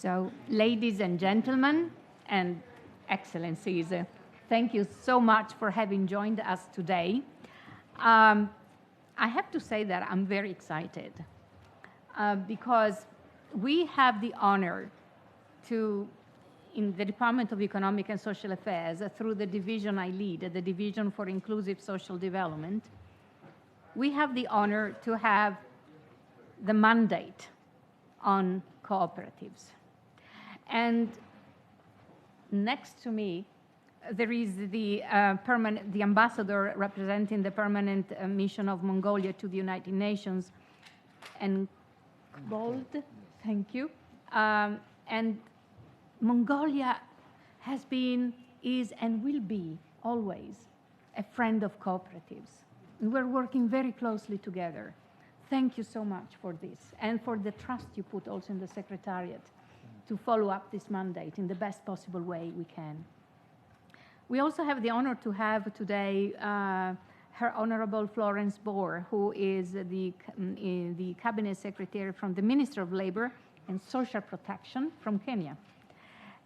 So, ladies and gentlemen, and excellencies, thank you so much for having joined us today. I have to say that I'm very excited because we have the honor to, in the Department of Economic and Social Affairs, through the division I lead, the Division for Inclusive Social Development, we have the honor to have the mandate on cooperatives. And next to me, there is the ambassador representing the permanent mission of Mongolia to the United Nations, and Gold, thank you. And Mongolia has been, is, and will be always a friend of cooperatives. And we're working very closely together. Thank you so much for this and for the trust you put also in the Secretariat to follow up this mandate in the best possible way we can. We also have the honor to have today Her Honorable Florence Bohr, who is the Cabinet Secretary from the Minister of Labor and Social Protection from Kenya.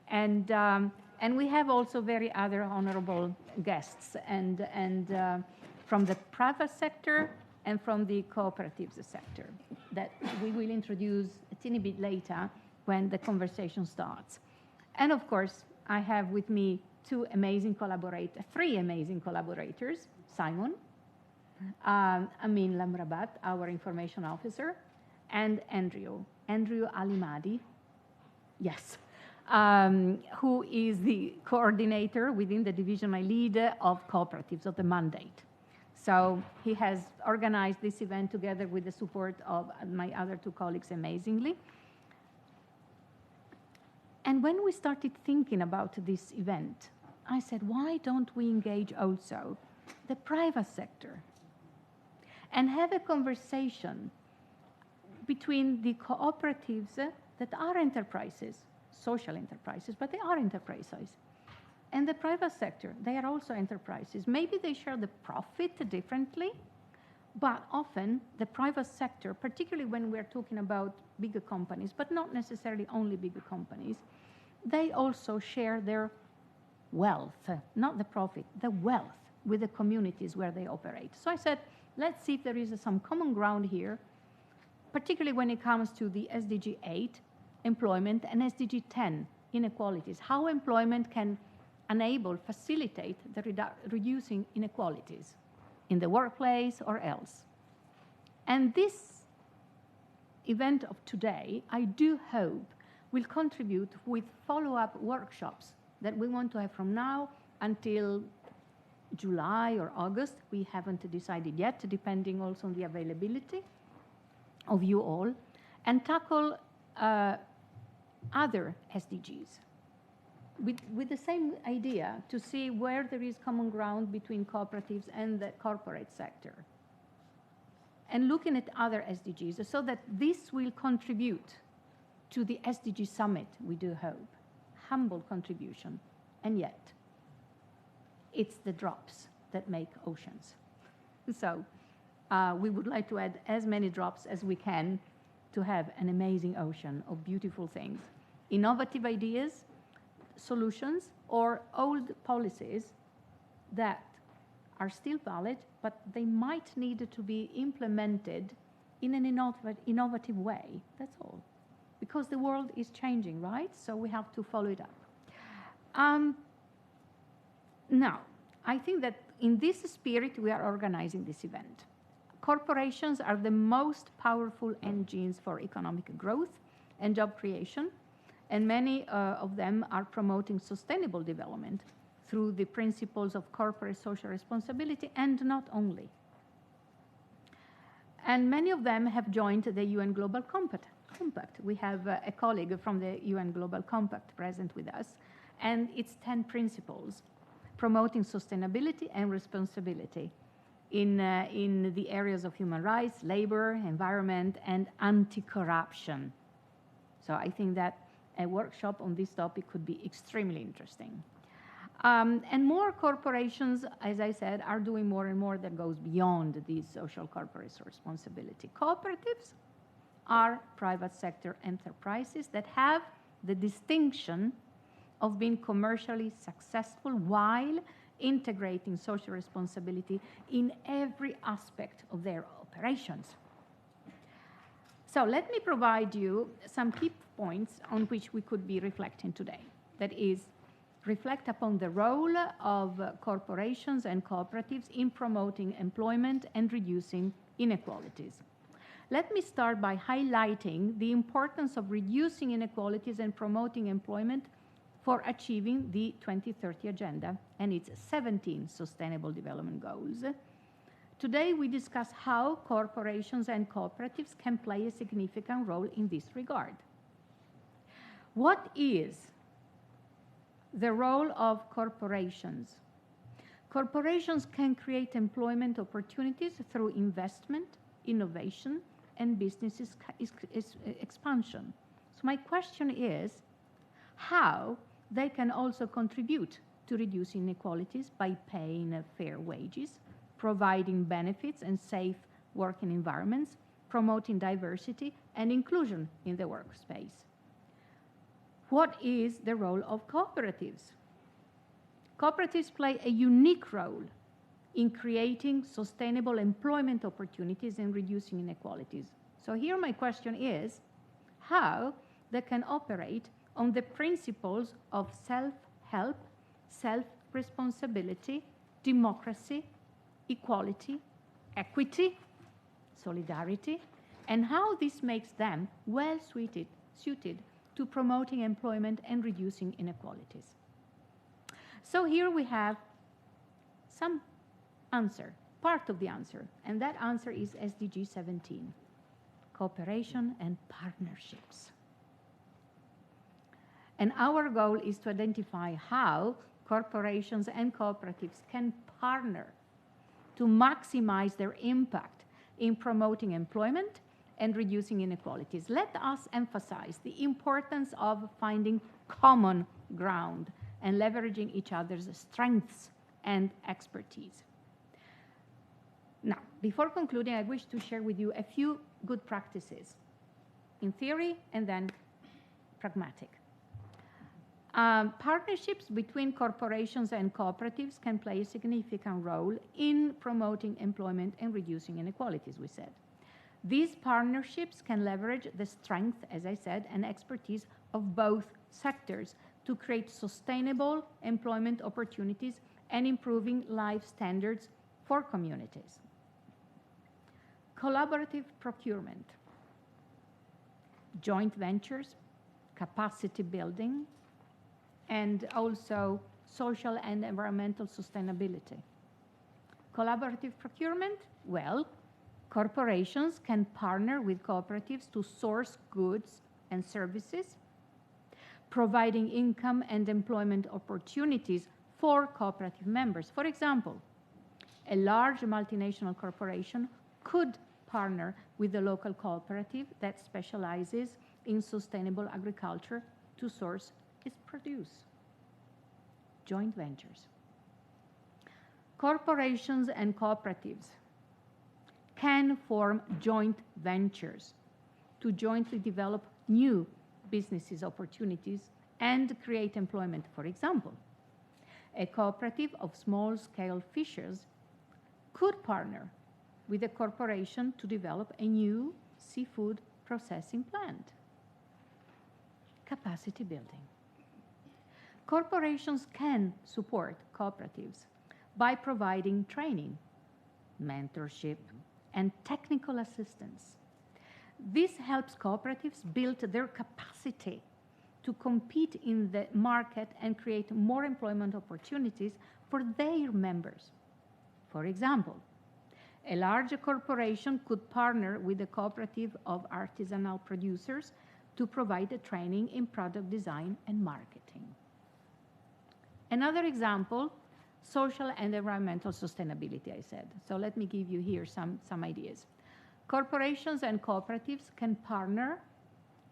And we have also very other honorable guests and from the private sector and from the cooperatives sector that we will introduce a teeny bit later when the conversation starts. And of course, I have with me three amazing collaborators, Simon, Amin Lamrabat, our information officer, and Andrew Alimadi, yes, who is the coordinator within the division I lead of cooperatives of the mandate. So he has organized this event together with the support of my other two colleagues amazingly. And when we started thinking about this event, I said, why don't we engage also the private sector and have a conversation between the cooperatives that are enterprises, social enterprises, but they are enterprises, and the private sector, they are also enterprises. Maybe they share the profit differently, but often the private sector, particularly when we're talking about bigger companies, but not necessarily only bigger companies, they also share their wealth, not the profit, the wealth with the communities where they operate. So I said, let's see if there is some common ground here, particularly when it comes to the SDG 8, employment, and SDG 10, inequalities, how employment can enable, facilitate the reducing inequalities in the workplace or else. And this event of today, I do hope, will contribute with follow-up workshops that we want to have from now until July or August. We haven't decided yet, depending also on the availability of you all, and tackle other SDGs with the same idea to see where there is common ground between cooperatives and the corporate sector, and looking at other SDGs so that this will contribute to the SDG summit, we do hope. Humble contribution, and yet it's the drops that make oceans. So we would like to add as many drops as we can to have an amazing ocean of beautiful things, innovative ideas, solutions, or old policies that are still valid, but they might need to be implemented in an innovative way. That's all. Because the world is changing, right? So we have to follow it up. Now, I think that in this spirit, we are organizing this event. Corporations are the most powerful engines for economic growth and job creation, and many of them are promoting sustainable development through the principles of corporate social responsibility, and not only. And many of them have joined the UN Global Compact. We have a colleague from the UN Global Compact present with us, and it's 10 principles promoting sustainability and responsibility in the areas of human rights, labor, environment, and anti-corruption. So I think that a workshop on this topic could be extremely interesting. And more corporations, as I said, are doing more and more that goes beyond these social corporate responsibility. Cooperatives are private sector enterprises that have the distinction of being commercially successful while integrating social responsibility in every aspect of their operations. So let me provide you some key points on which we could be reflecting today. That is, reflect upon the role of corporations and cooperatives in promoting employment and reducing inequalities. Let me start by highlighting the importance of reducing inequalities and promoting employment for achieving the 2030 Agenda and its 17 Sustainable Development Goals. Today, we discuss how corporations and cooperatives can play a significant role in this regard. What is the role of corporations? Corporations can create employment opportunities through investment, innovation, and business expansion. So my question is how they can also contribute to reducing inequalities by paying fair wages, providing benefits and safe working environments, promoting diversity and inclusion in the workspace. What is the role of cooperatives? Cooperatives play a unique role in creating sustainable employment opportunities and reducing inequalities. So here my question is how they can operate on the principles of self-help, self-responsibility, democracy, equality, equity, solidarity, and how this makes them well suited to promoting employment and reducing inequalities. So here we have some answer, part of the answer, and that answer is SDG 17, cooperation and partnerships. And our goal is to identify how corporations and cooperatives can partner to maximize their impact in promoting employment and reducing inequalities. Let us emphasize the importance of finding common ground and leveraging each other's strengths and expertise. Now, before concluding, I wish to share with you a few good practices in theory and then pragmatic. Partnerships between corporations and cooperatives can play a significant role in promoting employment and reducing inequalities, we said. These partnerships can leverage the strength, as I said, and expertise of both sectors to create sustainable employment opportunities and improving life standards for communities. Collaborative procurement, joint ventures, capacity building, and also social and environmental sustainability. Collaborative procurement, well, corporations can partner with cooperatives to source goods and services, providing income and employment opportunities for cooperative members. For example, a large multinational corporation could partner with a local cooperative that specializes in sustainable agriculture to source its produce. Joint ventures. Corporations and cooperatives can form joint ventures to jointly develop new businesses opportunities and create employment. For example, a cooperative of small-scale fishers could partner with a corporation to develop a new seafood processing plant. Capacity building. Corporations can support cooperatives by providing training, mentorship, and technical assistance. This helps cooperatives build their capacity to compete in the market and create more employment opportunities for their members. For example, a larger corporation could partner with a cooperative of artisanal producers to provide a training in product design and marketing. Another example, social and environmental sustainability, I said. So let me give you here some ideas. Corporations and cooperatives can partner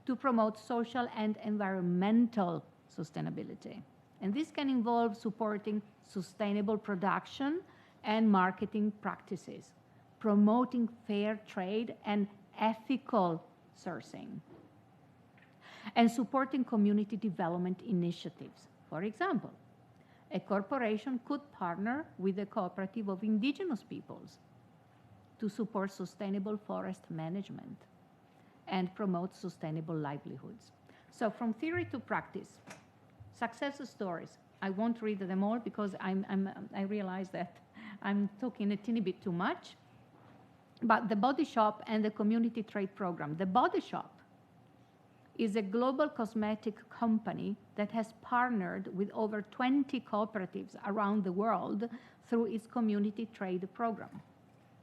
to promote social and environmental sustainability. And this can involve supporting sustainable production and marketing practices, promoting fair trade and ethical sourcing. and supporting community development initiatives. For example, a corporation could partner with a cooperative of indigenous peoples to support sustainable forest management and promote sustainable livelihoods. So from theory to practice, success stories. I won't read them all because I realize that I'm talking a teeny bit too much. But the Body Shop and the Community Trade Program. The Body Shop is a global cosmetic company that has partnered with over 20 cooperatives around the world through its Community Trade Program.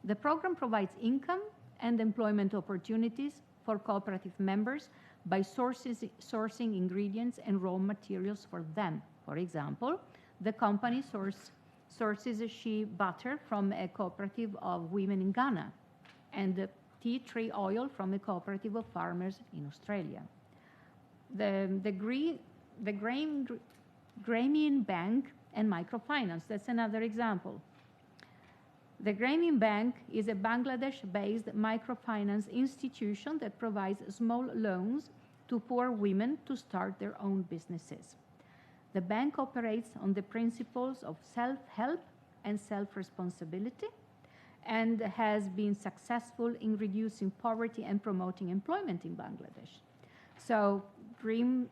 The program provides income and employment opportunities for cooperative members by sourcing ingredients and raw materials for them. For example, the company sources shea butter from a cooperative of women in Ghana and tea tree oil from a cooperative of farmers in Australia. The Grameen Bank and Microfinance, that's another example. The Grameen Bank is a Bangladesh-based microfinance institution that provides small loans to poor women to start their own businesses. The bank operates on the principles of self-help and self-responsibility and has been successful in reducing poverty and promoting employment in Bangladesh. So Grameen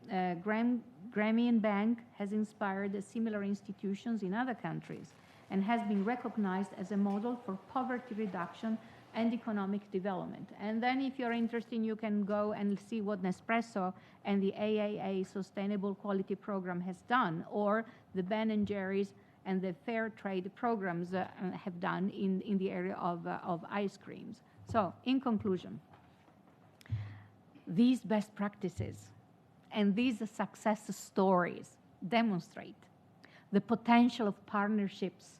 Bank has inspired similar institutions in other countries and has been recognized as a model for poverty reduction and economic development. And then if you're interested, you can go and see what Nespresso and the AAA Sustainable Quality Program has done, or the Ben & Jerry's and the Fair Trade programs have done in the area of ice creams. So in conclusion, these best practices and these success stories demonstrate the potential of partnerships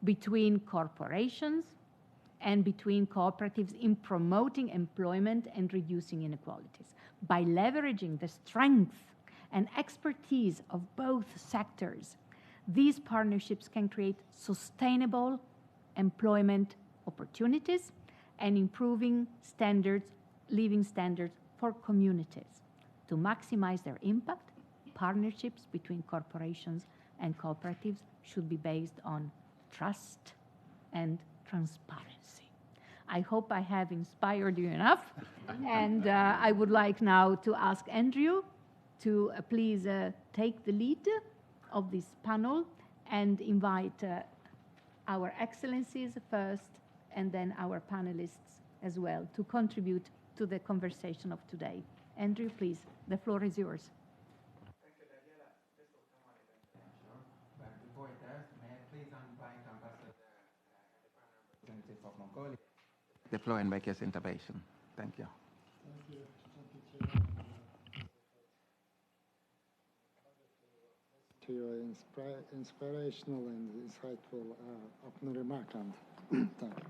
between corporations and between cooperatives in promoting employment and reducing inequalities. By leveraging the strength and expertise of both sectors, these partnerships can create sustainable employment opportunities and improving living standards for communities. To maximize their impact, partnerships between corporations and cooperatives should be based on trust and transparency. I hope I have inspired you enough. And I would like now to ask Andrew to please take the lead of this panel and invite our excellencies first and then our panelists as well to contribute to the conversation of today. Andrew, please, the floor is yours. Thank you, Daniela. This will come on eventually. But before it does, may I please invite Ambassador and the panel representative of Mongolia the floor and make his intervention. Thank you. Thank you. Thank you, to your inspirational and insightful opening remark. And thank you.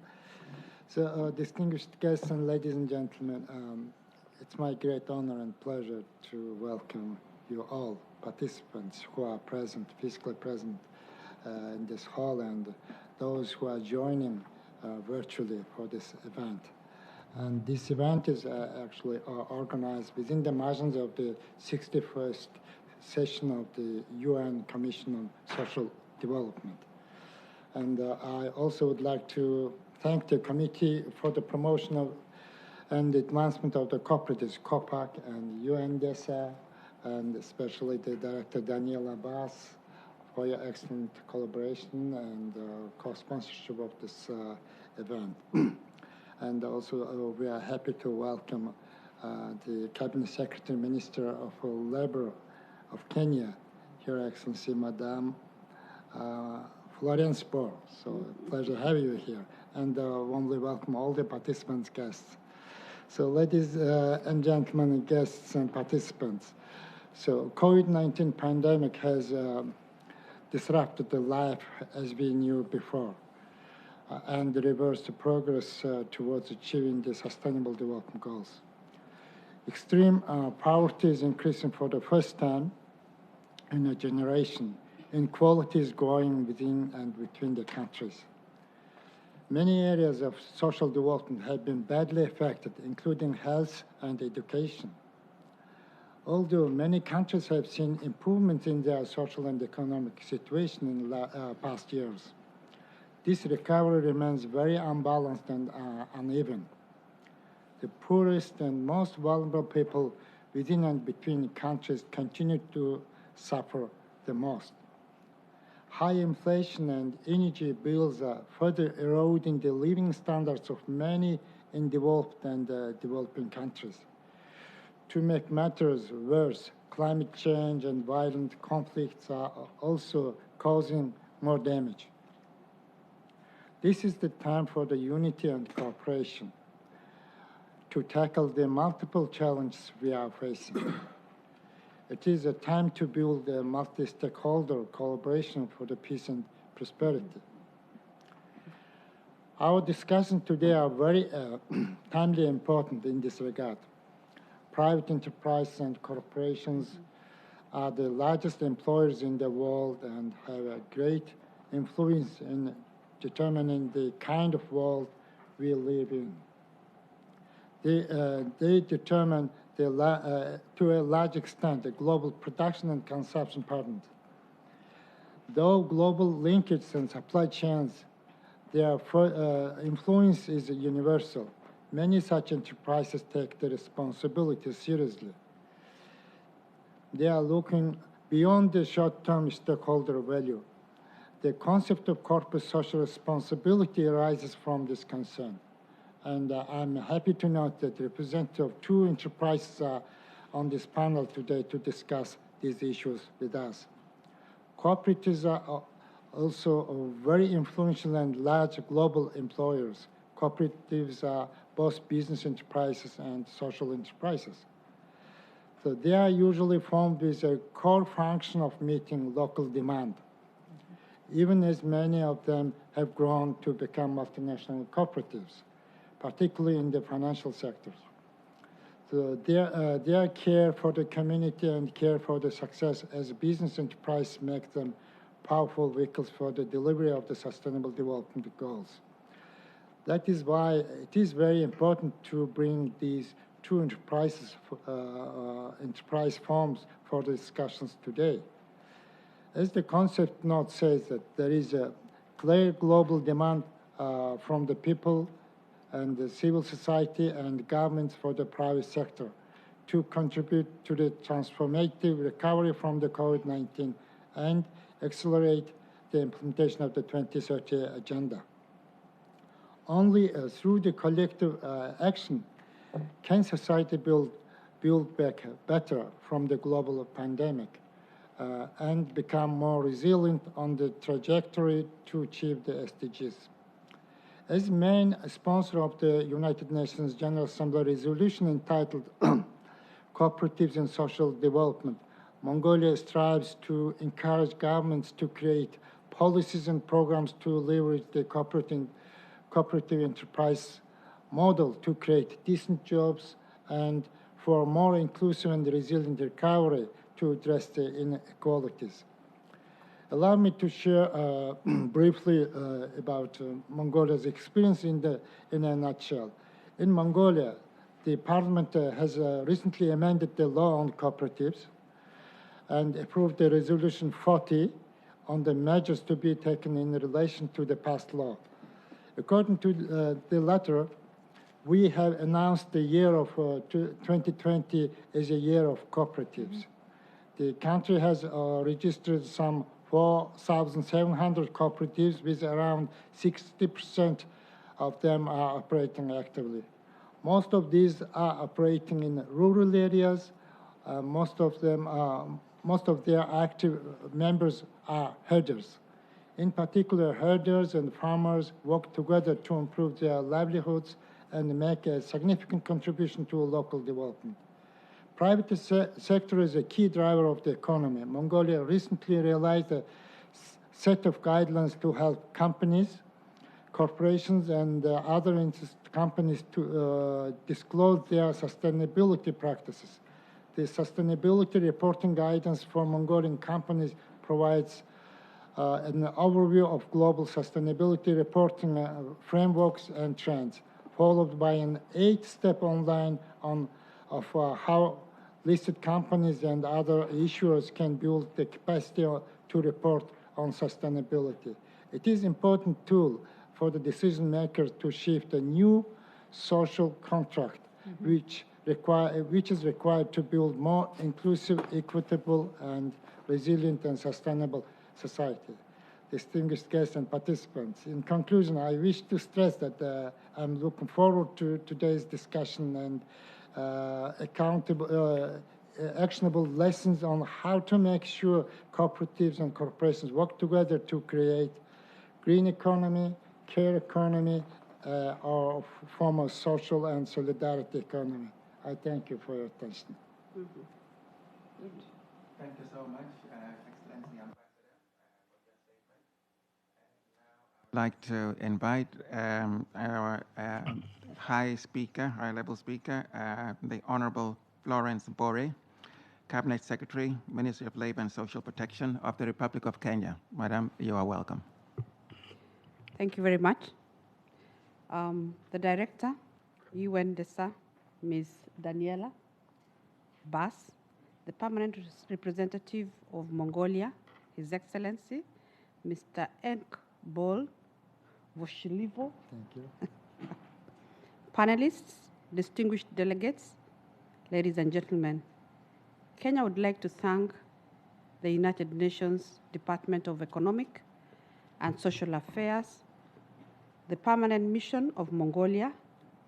So, distinguished guests and ladies and gentlemen, it's my great honor and pleasure to welcome you all, participants who are present, physically present in this hall, and those who are joining virtually for this event. And this event is actually organized within the margins of the 61st session of the UN Commission on Social Development. And I also would like to thank the committee for the promotion of and advancement of the cooperatives, COPAC and UN DESA, and especially the Director Daniela Abbas for your excellent collaboration and co-sponsorship of this event. And also we are happy to welcome the Cabinet Secretary Minister of Labor of Kenya, Her Excellency Madame Florence Bor. So pleasure to have you here. And warmly welcome all the participants, guests. So ladies and gentlemen, guests and participants, so COVID-19 pandemic has disrupted the life as we knew before and reversed the progress towards achieving the Sustainable Development Goals. Extreme poverty is increasing for the first time in a generation. Inequality is growing within and between the countries. Many areas of social development have been badly affected, including health and education. Although many countries have seen improvements in their social and economic situation in the past years, this recovery remains very unbalanced and uneven. The poorest and most vulnerable people within and between countries continue to suffer the most. High inflation and energy bills are further eroding the living standards of many in developed and developing countries. To make matters worse, climate change and violent conflicts are also causing more damage. This is the time for the unity and cooperation to tackle the multiple challenges we are facing. It is a time to build a multi-stakeholder collaboration for the peace and prosperity. Our discussions today are very timely important in this regard. Private enterprises and corporations are the largest employers in the world and have a great influence in determining the kind of world we live in. They determine to a large extent the global production and consumption patterns. Though global linkage and supply chains, their influence is universal. Many such enterprises take the responsibility seriously. They are looking beyond the short-term stakeholder value. The concept of corporate social responsibility arises from this concern. And I'm happy to note that representatives of two enterprises are on this panel today to discuss these issues with us. Cooperatives are also very influential and large global employers. Cooperatives are both business enterprises and social enterprises. So they are usually formed with a core function of meeting local demand, even as many of them have grown to become multinational cooperatives, particularly in the financial sectors. So their care for the community and care for the success as a business enterprise make them powerful vehicles for the delivery of the Sustainable Development Goals. That is why it is very important to bring these two enterprise forms for the discussions today. As the concept note says, that there is a clear global demand from the people and the civil society and governments for the private sector to contribute to the transformative recovery from the COVID-19 and accelerate the implementation of the 2030 agenda. Only through the collective action can society build back better from the global pandemic and become more resilient on the trajectory to achieve the SDGs. As main sponsor of the United Nations General Assembly resolution entitled Cooperatives and Social Development, Mongolia strives to encourage governments to create policies and programs to leverage the cooperative enterprise model to create decent jobs and for more inclusive and resilient recovery to address the inequalities. Allow me to share briefly about Mongolia's experience in a nutshell. In Mongolia, the parliament has recently amended the law on cooperatives and approved the resolution 40 on the measures to be taken in relation to the past law. According to the latter, we have announced the year of 2020 as a year of cooperatives. The country has registered some 4,700 cooperatives, with around 60% of them are operating actively. Most of these are operating in rural areas. Most of their active members are herders. In particular, herders and farmers work together to improve their livelihoods and make a significant contribution to local development. Private sector is a key driver of the economy. Mongolia recently realized a set of guidelines to help companies, corporations, and other companies to disclose their sustainability practices. The sustainability reporting guidance for Mongolian companies provides an overview of global sustainability reporting frameworks and trends, followed by an 8-step online of how listed companies and other issuers can build the capacity to report on sustainability. It is an important tool for the decision makers to shift a new social contract, which is required to build more inclusive, equitable, and resilient and sustainable society. Distinguished guests and participants, in conclusion, I wish to stress that I'm looking forward to today's discussion and actionable lessons on how to make sure cooperatives and corporations work together to create green economy, care economy, or form of social and solidarity economy. I thank you for your attention. Thank you so much, Excellency Ambassador, for your statement. And now I'd like to invite our high-level speaker, the Honorable Florence Bore, Cabinet Secretary, Ministry of Labour and Social Protection of the Republic of Kenya. Madam, you are welcome. Thank you very much. The Director, UN DESA, Ms. Daniela Bass, the Permanent Representative of Mongolia, His Excellency, Mr. Enk Bol Voshilivo. Thank you. Panelists, distinguished delegates, ladies and gentlemen, Kenya would like to thank the United Nations Department of Economic and Social Affairs, the Permanent Mission of Mongolia,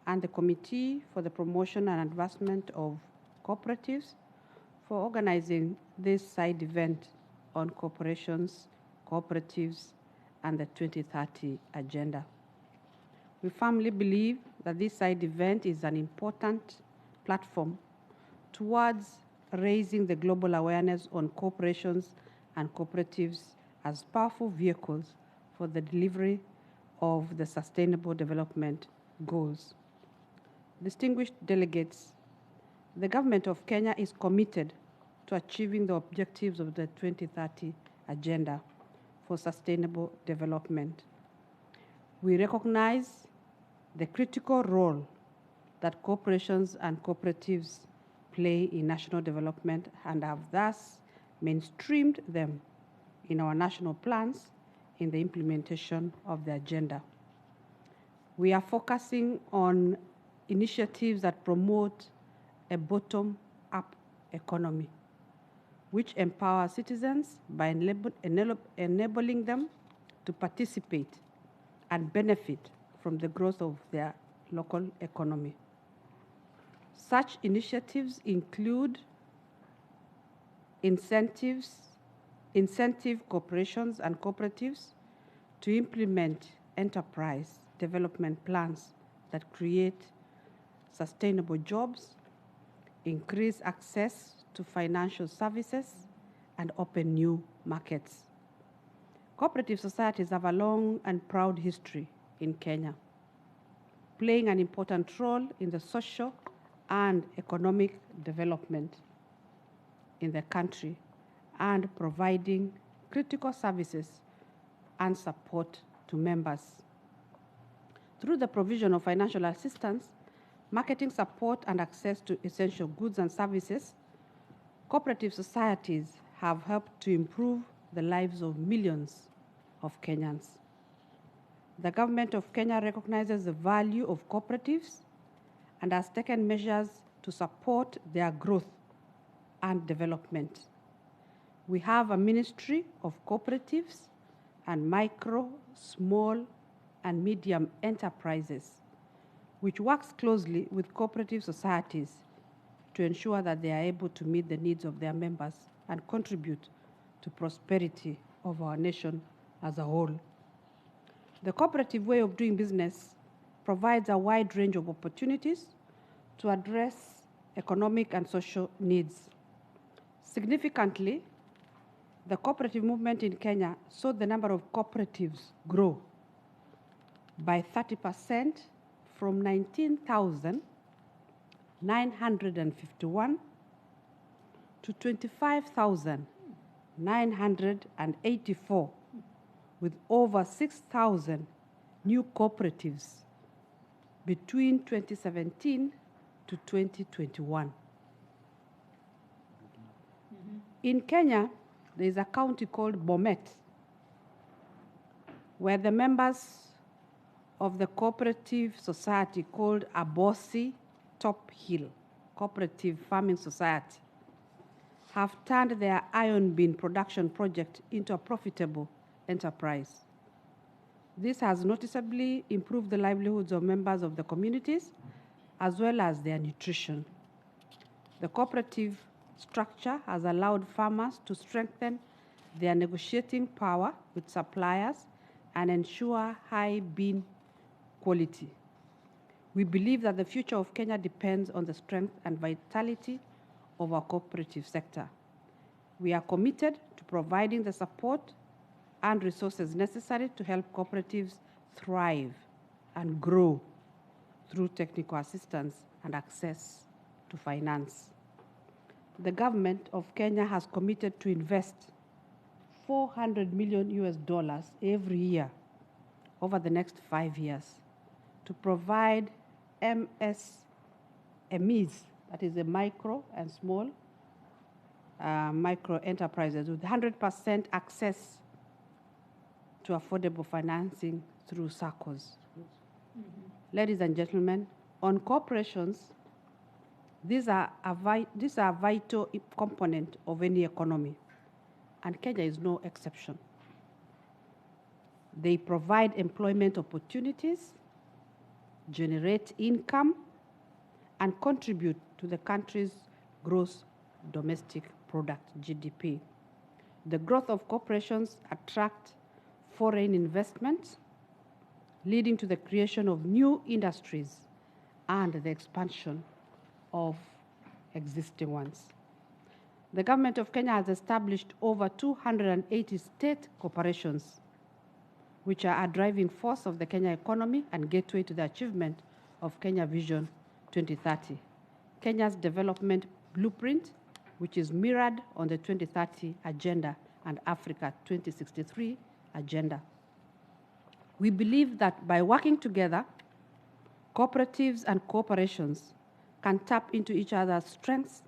and the Committee for the Promotion and Advancement of Cooperatives for organizing this side event on corporations, cooperatives, and the 2030 Agenda. We firmly believe that this side event is an important platform towards raising the global awareness on corporations and cooperatives as powerful vehicles for the delivery of the Sustainable Development Goals. Distinguished delegates, the government of Kenya is committed to achieving the objectives of the 2030 Agenda for Sustainable Development. We recognize the critical role that corporations and cooperatives play in national development and have thus mainstreamed them in our national plans in the implementation of the agenda. We are focusing on initiatives that promote a bottom-up economy, which empower citizens by enabling them to participate and benefit from the growth of their local economy. Such initiatives include incentive corporations and cooperatives to implement enterprise development plans that create sustainable jobs, increase access to financial services, and open new markets. Cooperative societies have a long and proud history in Kenya, playing an important role in the social and economic development in the country and providing critical services and support to members. Through the provision of financial assistance, marketing support, and access to essential goods and services, cooperative societies have helped to improve the lives of millions of Kenyans. The government of Kenya recognizes the value of cooperatives and has taken measures to support their growth and development. We have a Ministry of Cooperatives and Micro, Small, and Medium Enterprises, which works closely with cooperative societies to ensure that they are able to meet the needs of their members and contribute to prosperity of our nation as a whole. The cooperative way of doing business provides a wide range of opportunities to address economic and social needs. Significantly, the cooperative movement in Kenya saw the number of cooperatives grow by 30% from 19,951 to 25,984, with over 6,000 new cooperatives between 2017 to 2021. In Kenya, there is a county called Bomet, where the members of the cooperative society called Abosi Top Hill Cooperative Farming Society have turned their iron bean production project into a profitable enterprise. This has noticeably improved the livelihoods of members of the communities as well as their nutrition. The cooperative structure has allowed farmers to strengthen their negotiating power with suppliers and ensure high bean quality. We believe that the future of Kenya depends on the strength and vitality of our cooperative sector. We are committed to providing the support and resources necessary to help cooperatives thrive and grow through technical assistance and access to finance. The government of Kenya has committed to invest $400 million every year over the next 5 years to provide MSMEs, that is the micro and small micro enterprises, with 100% access to affordable financing through SACCOs. Ladies and gentlemen, on corporations, these are a vital component of any economy, and Kenya is no exception. They provide employment opportunities, generate income, and contribute to the country's gross domestic product, GDP. The growth of corporations attract foreign investments, leading to the creation of new industries and the expansion of existing ones. The government of Kenya has established over 280 state corporations, which are a driving force of the Kenya economy and gateway to the achievement of Kenya Vision 2030, Kenya's development blueprint, which is mirrored on the 2030 agenda and Africa 2063 agenda. We believe that by working together, cooperatives and corporations can tap into each other's strengths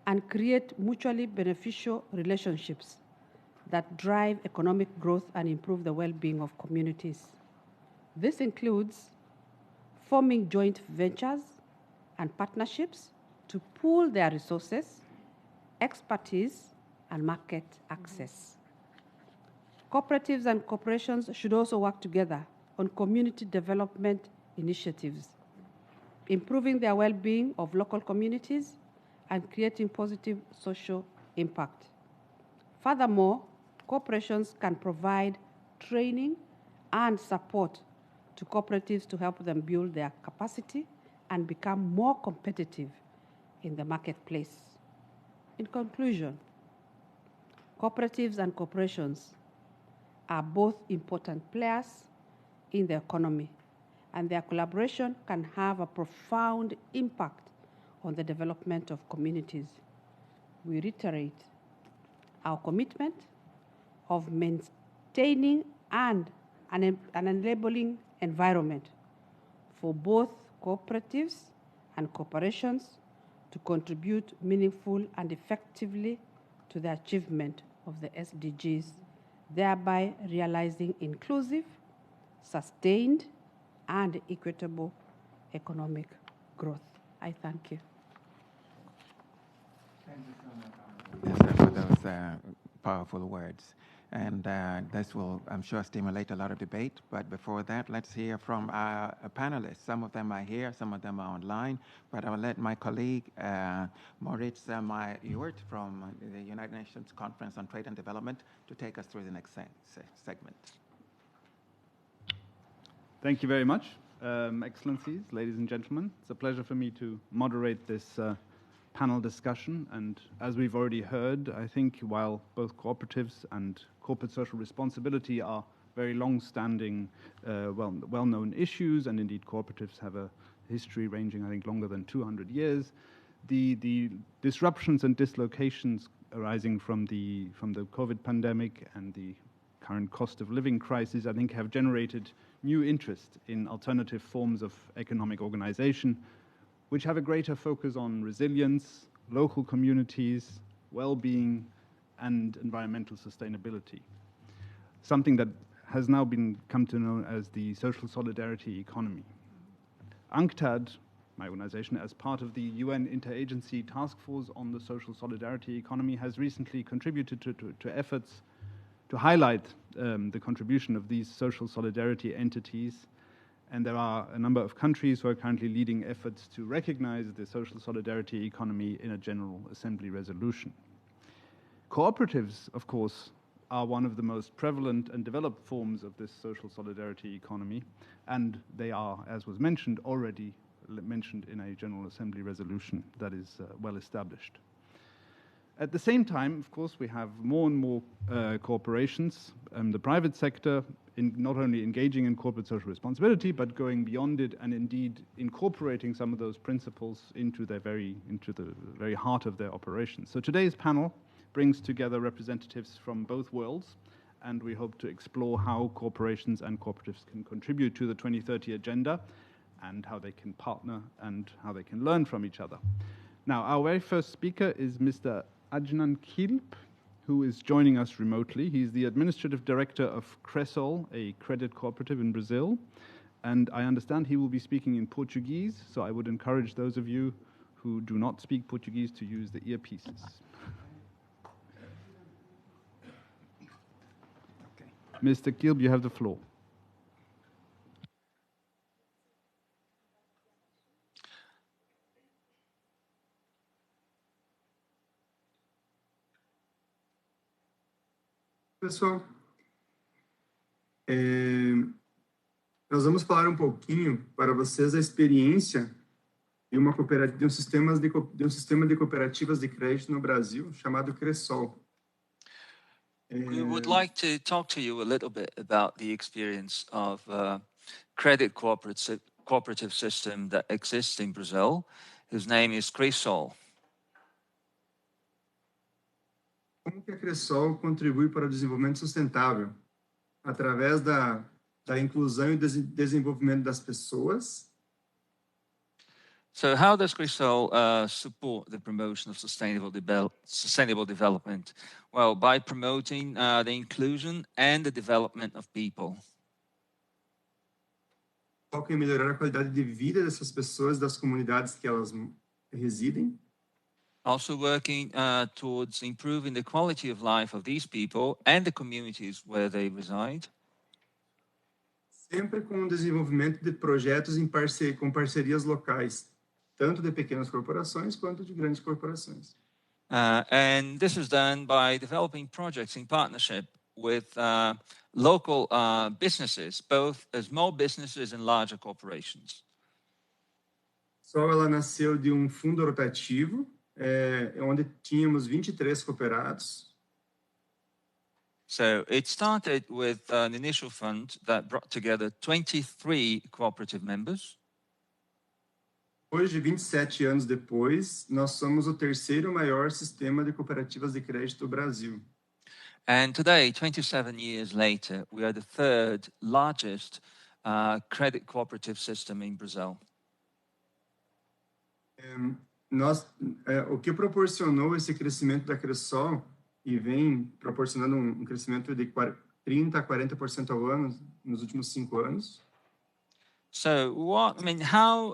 and create mutually beneficial relationships that drive economic growth and improve the well-being of communities. This includes forming joint ventures and partnerships to pool their resources, expertise, and market access. Cooperatives and corporations should also work together on community development initiatives, improving their well-being of local communities and creating positive social impact. Furthermore, corporations can provide training and support to cooperatives to help them build their capacity and become more competitive in the marketplace. In conclusion, cooperatives and corporations are both important players in the economy, and their collaboration can have a profound impact on the development of communities. We reiterate our commitment of maintaining an enabling environment for both cooperatives and corporations to contribute meaningful and effectively to the achievement of the SDGs, thereby realizing inclusive, sustained, and equitable economic growth. I thank you. Thank you so much, for those powerful words. And this will, I'm sure, stimulate a lot of debate. But before that, let's hear from our panelists. Some of them are here, some of them are online. But I'll let my colleague, Moritz Meyer-Ewert from the United Nations Conference on Trade and Development, to take us through the next segment. Thank you very much, Excellencies, ladies and gentlemen. It's a pleasure for me to moderate this panel discussion. And as we've already heard, I think while both cooperatives and corporate social responsibility are very long-standing, well-known issues, and indeed cooperatives have a history ranging, I think, longer than 200 years, the disruptions and dislocations arising from the COVID pandemic and the current cost of living crisis, I think, have generated new interest in alternative forms of economic organization, which have a greater focus on resilience, local communities, well-being, and environmental sustainability. Something that has now come to know as the social solidarity economy. UNCTAD, my organization, as part of the UN Interagency Task Force on the Social Solidarity Economy, has recently contributed to efforts to highlight the contribution of these social solidarity entities. And there are a number of countries who are currently leading efforts to recognize the social solidarity economy in a General Assembly resolution. Cooperatives, of course, are one of the most prevalent and developed forms of this social solidarity economy, and they are, as was mentioned, already mentioned in a General Assembly resolution that is well established. At the same time, of course, we have more and more corporations, the private sector, in not only engaging in corporate social responsibility, but going beyond it and indeed incorporating some of those principles into the very heart of their operations. So today's panel brings together representatives from both worlds, and we hope to explore how corporations and cooperatives can contribute to the 2030 agenda and how they can partner and how they can learn from each other. Now, our very first speaker is Mr. Adnan Kilp, who is joining us remotely. He's the Administrative Director of CSocD, a credit cooperative in Brazil, and I understand he will be speaking in Portuguese, so I would encourage those of you who do not speak Portuguese to use the earpieces. Okay. Mr. Kilp, you have the floor. Pessoal, nós vamos falar pouquinho para vocês a experiência de uma cooperativa, de um sistema de cooperativas de crédito no Brasil chamado CSocD. We would like to talk to you a little bit about the experience of credit cooperative system that exists in Brazil, whose name is CSocD. Como que a CSocD contribui para o desenvolvimento sustentável através da inclusão e desenvolvimento das pessoas? So how does CSocD support the promotion of sustainable development? Well, by promoting the inclusion and the development of people. Foca em melhorar a qualidade de vida dessas pessoas, das comunidades que elas residem. Also working towards improving the quality of life of these people and the communities where they reside. Sempre com o desenvolvimento de projetos com parcerias locais, tanto de pequenas corporações quanto de grandes corporações. And this is done by developing projects in partnership with local businesses, both small businesses and larger corporations. Ela nasceu de fundo rotativo, onde tínhamos 23 cooperados. So it started with an initial fund that brought together 23 cooperative members. Hoje, 27 anos depois, nós somos o terceiro maior sistema de cooperativas de crédito do Brasil. And today, 27 years later, we are the third largest credit cooperative system in Brazil. O que proporcionou esse crescimento da CSocD e vem proporcionando crescimento de 30% a 40% ao ano nos últimos 5 anos. So how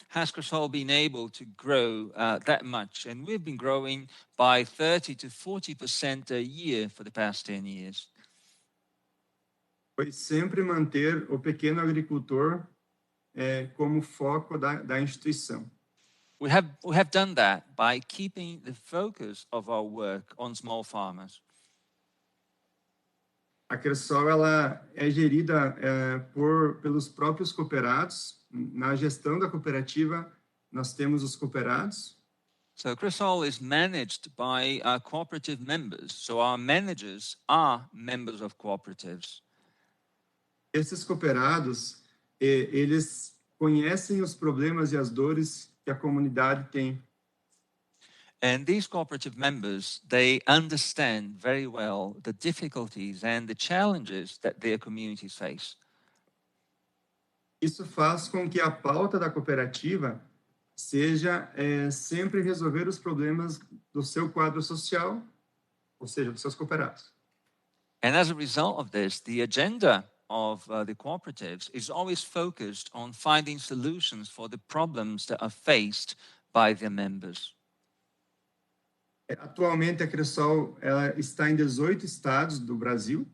has CSocD been able to grow that much? And we've been growing by 30 to 40% a year for the past 10 years. Foi sempre manter o pequeno agricultor como foco da instituição. We have done that by keeping the focus of our work on small farmers. A CSocD ela é gerida pelos próprios cooperados. Na gestão da cooperativa, nós temos os cooperados. So CSocD is managed by our cooperative members. So our managers are members of cooperatives. Esses cooperados, eles conhecem os problemas e as dores que a comunidade tem. And these cooperative members, they understand very well the difficulties and the challenges that their communities face. Isso faz com que a pauta da cooperativa seja sempre resolver os problemas do seu quadro social, ou seja, dos seus cooperados. And as a result of this, the agenda of the cooperatives is always focused on finding solutions for the problems that are faced by their members. Atualmente, a CSocD ela está em 18 estados do Brasil.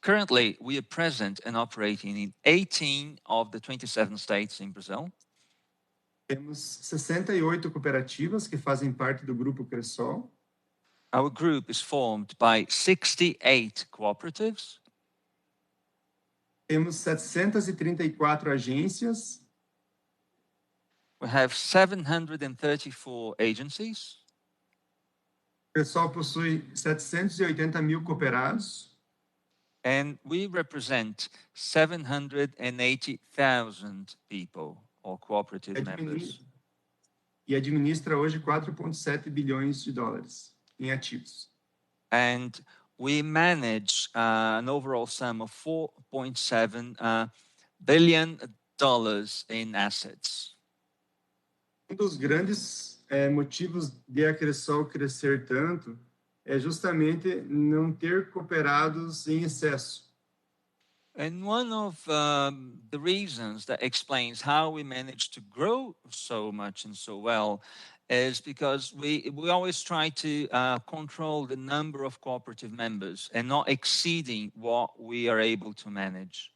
Currently, we are present and operating in 18 of the 27 states in Brazil. Temos 68 cooperativas que fazem parte do grupo CSocD. Our group is formed by 68 cooperatives. Temos 734 agências. We have 734 agencies. O CSocD possui 780 mil cooperados. And we represent 780,000 people or cooperative members. E administra hoje 4,7 bilhões de dólares em ativos. And we manage an overall sum of $4.7 billion in assets. Dos grandes motivos de a CSocD crescer tanto é justamente não ter cooperados em excesso. And one of the reasons that explains how we managed to grow so much and so well is because we always try to control the number of cooperative members and not exceeding what we are able to manage.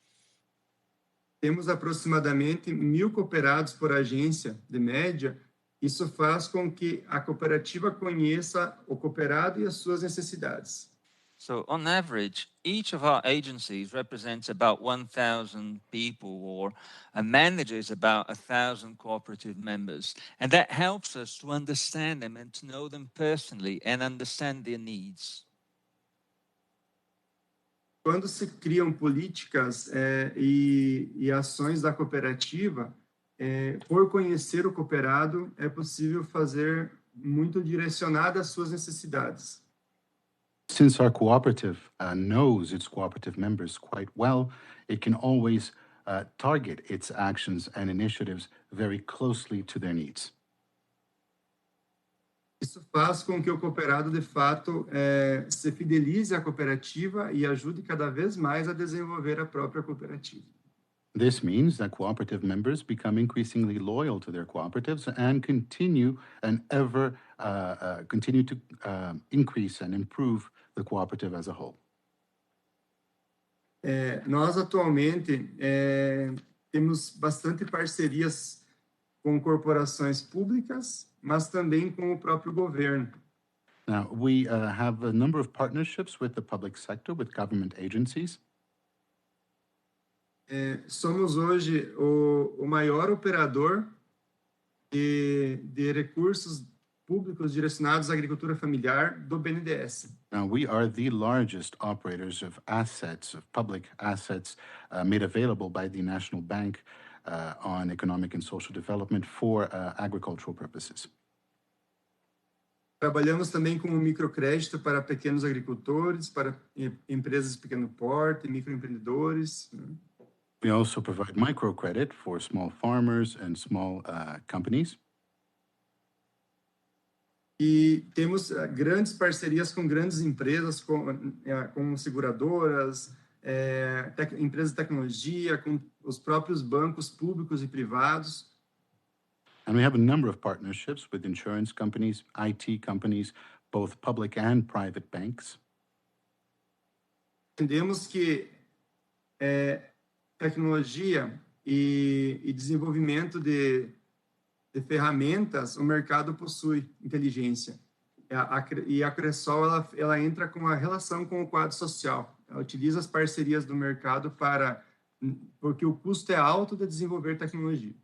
Temos aproximadamente 1.000 cooperados por agência, de média. Isso faz com que a cooperativa conheça o cooperado e as suas necessidades. So on average, each of our agencies represents about 1,000 people or manages about 1,000 cooperative members. And that helps us to understand them and to know them personally and understand their needs. Quando se criam políticas e ações da cooperativa, por conhecer o cooperado, é possível fazer muito direcionado às suas necessidades. Since our cooperative knows its cooperative members quite well, it can always target its actions and initiatives very closely to their needs. Isso faz com que o cooperado, de fato, se fidelize à cooperativa e ajude cada vez mais a desenvolver a própria cooperativa. This means that cooperative members become increasingly loyal to their cooperatives and continue to increase and improve the cooperative as a whole. Nós, atualmente, temos bastante parcerias com corporações públicas, mas também com o próprio governo. Now, we have a number of partnerships with the public sector, with government agencies. Somos hoje o maior operador de recursos públicos direcionados à agricultura familiar do BNDES. Now, we are the largest operators of assets, of public assets made available by the National Bank on economic and social development for agricultural purposes. Trabalhamos também com o microcrédito para pequenos agricultores, para empresas de pequeno porte, microempreendedores. We also provide microcredit for small farmers and small companies. E temos grandes parcerias com grandes empresas, com seguradoras, empresas de tecnologia, com os próprios bancos públicos e privados. And we have a number of partnerships with insurance companies, IT companies, both public and private banks. Entendemos que tecnologia e desenvolvimento de ferramentas, o mercado possui inteligência. E a CSocD, ela entra com a relação com o quadro social. Ela utiliza as parcerias do mercado porque o custo é alto de desenvolver tecnologia.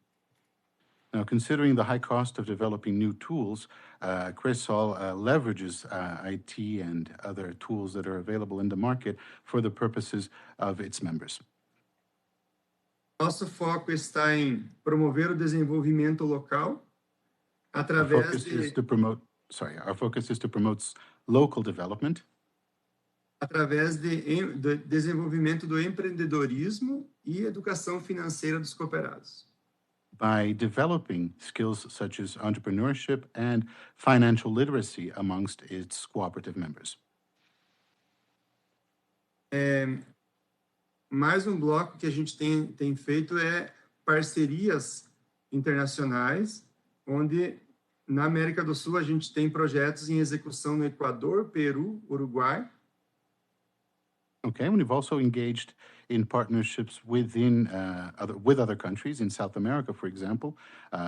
Now, considering the high cost of developing new tools, CSocD leverages IT and other tools that are available in the market for the purposes of its members. Nosso foco está em promover o desenvolvimento local através Our focus is to promote local development através de desenvolvimento do empreendedorismo e educação financeira dos cooperados. by developing skills such as entrepreneurship and financial literacy amongst its cooperative members. Mais um bloco que a gente tem feito é parcerias internacionais, onde na América do Sul a gente tem projetos em execução no Equador, Peru, Uruguai. Okay, and we've also engaged in partnerships with other countries. In South America, for example,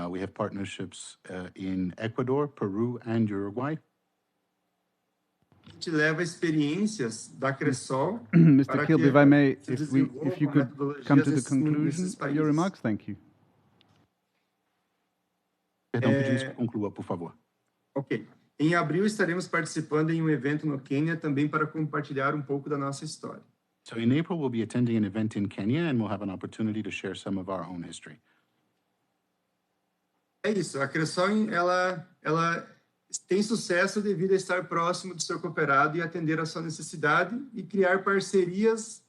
we have partnerships in Ecuador, Peru, and Uruguay. A gente leva experiências da Cressol. Mr. Kilp, if I may, if you could come to the conclusion of your remarks, thank you. Perdão, pedimos que conclua, por favor. Ok. Em abril estaremos participando em um evento no Quênia também para compartilhar um pouco da nossa história. So in April, we'll be attending an event in Kenya, and we'll have an opportunity to share some of our own history. É isso. A Cressol, ela tem sucesso devido a estar próximo do seu cooperado e atender a sua necessidade e criar parcerias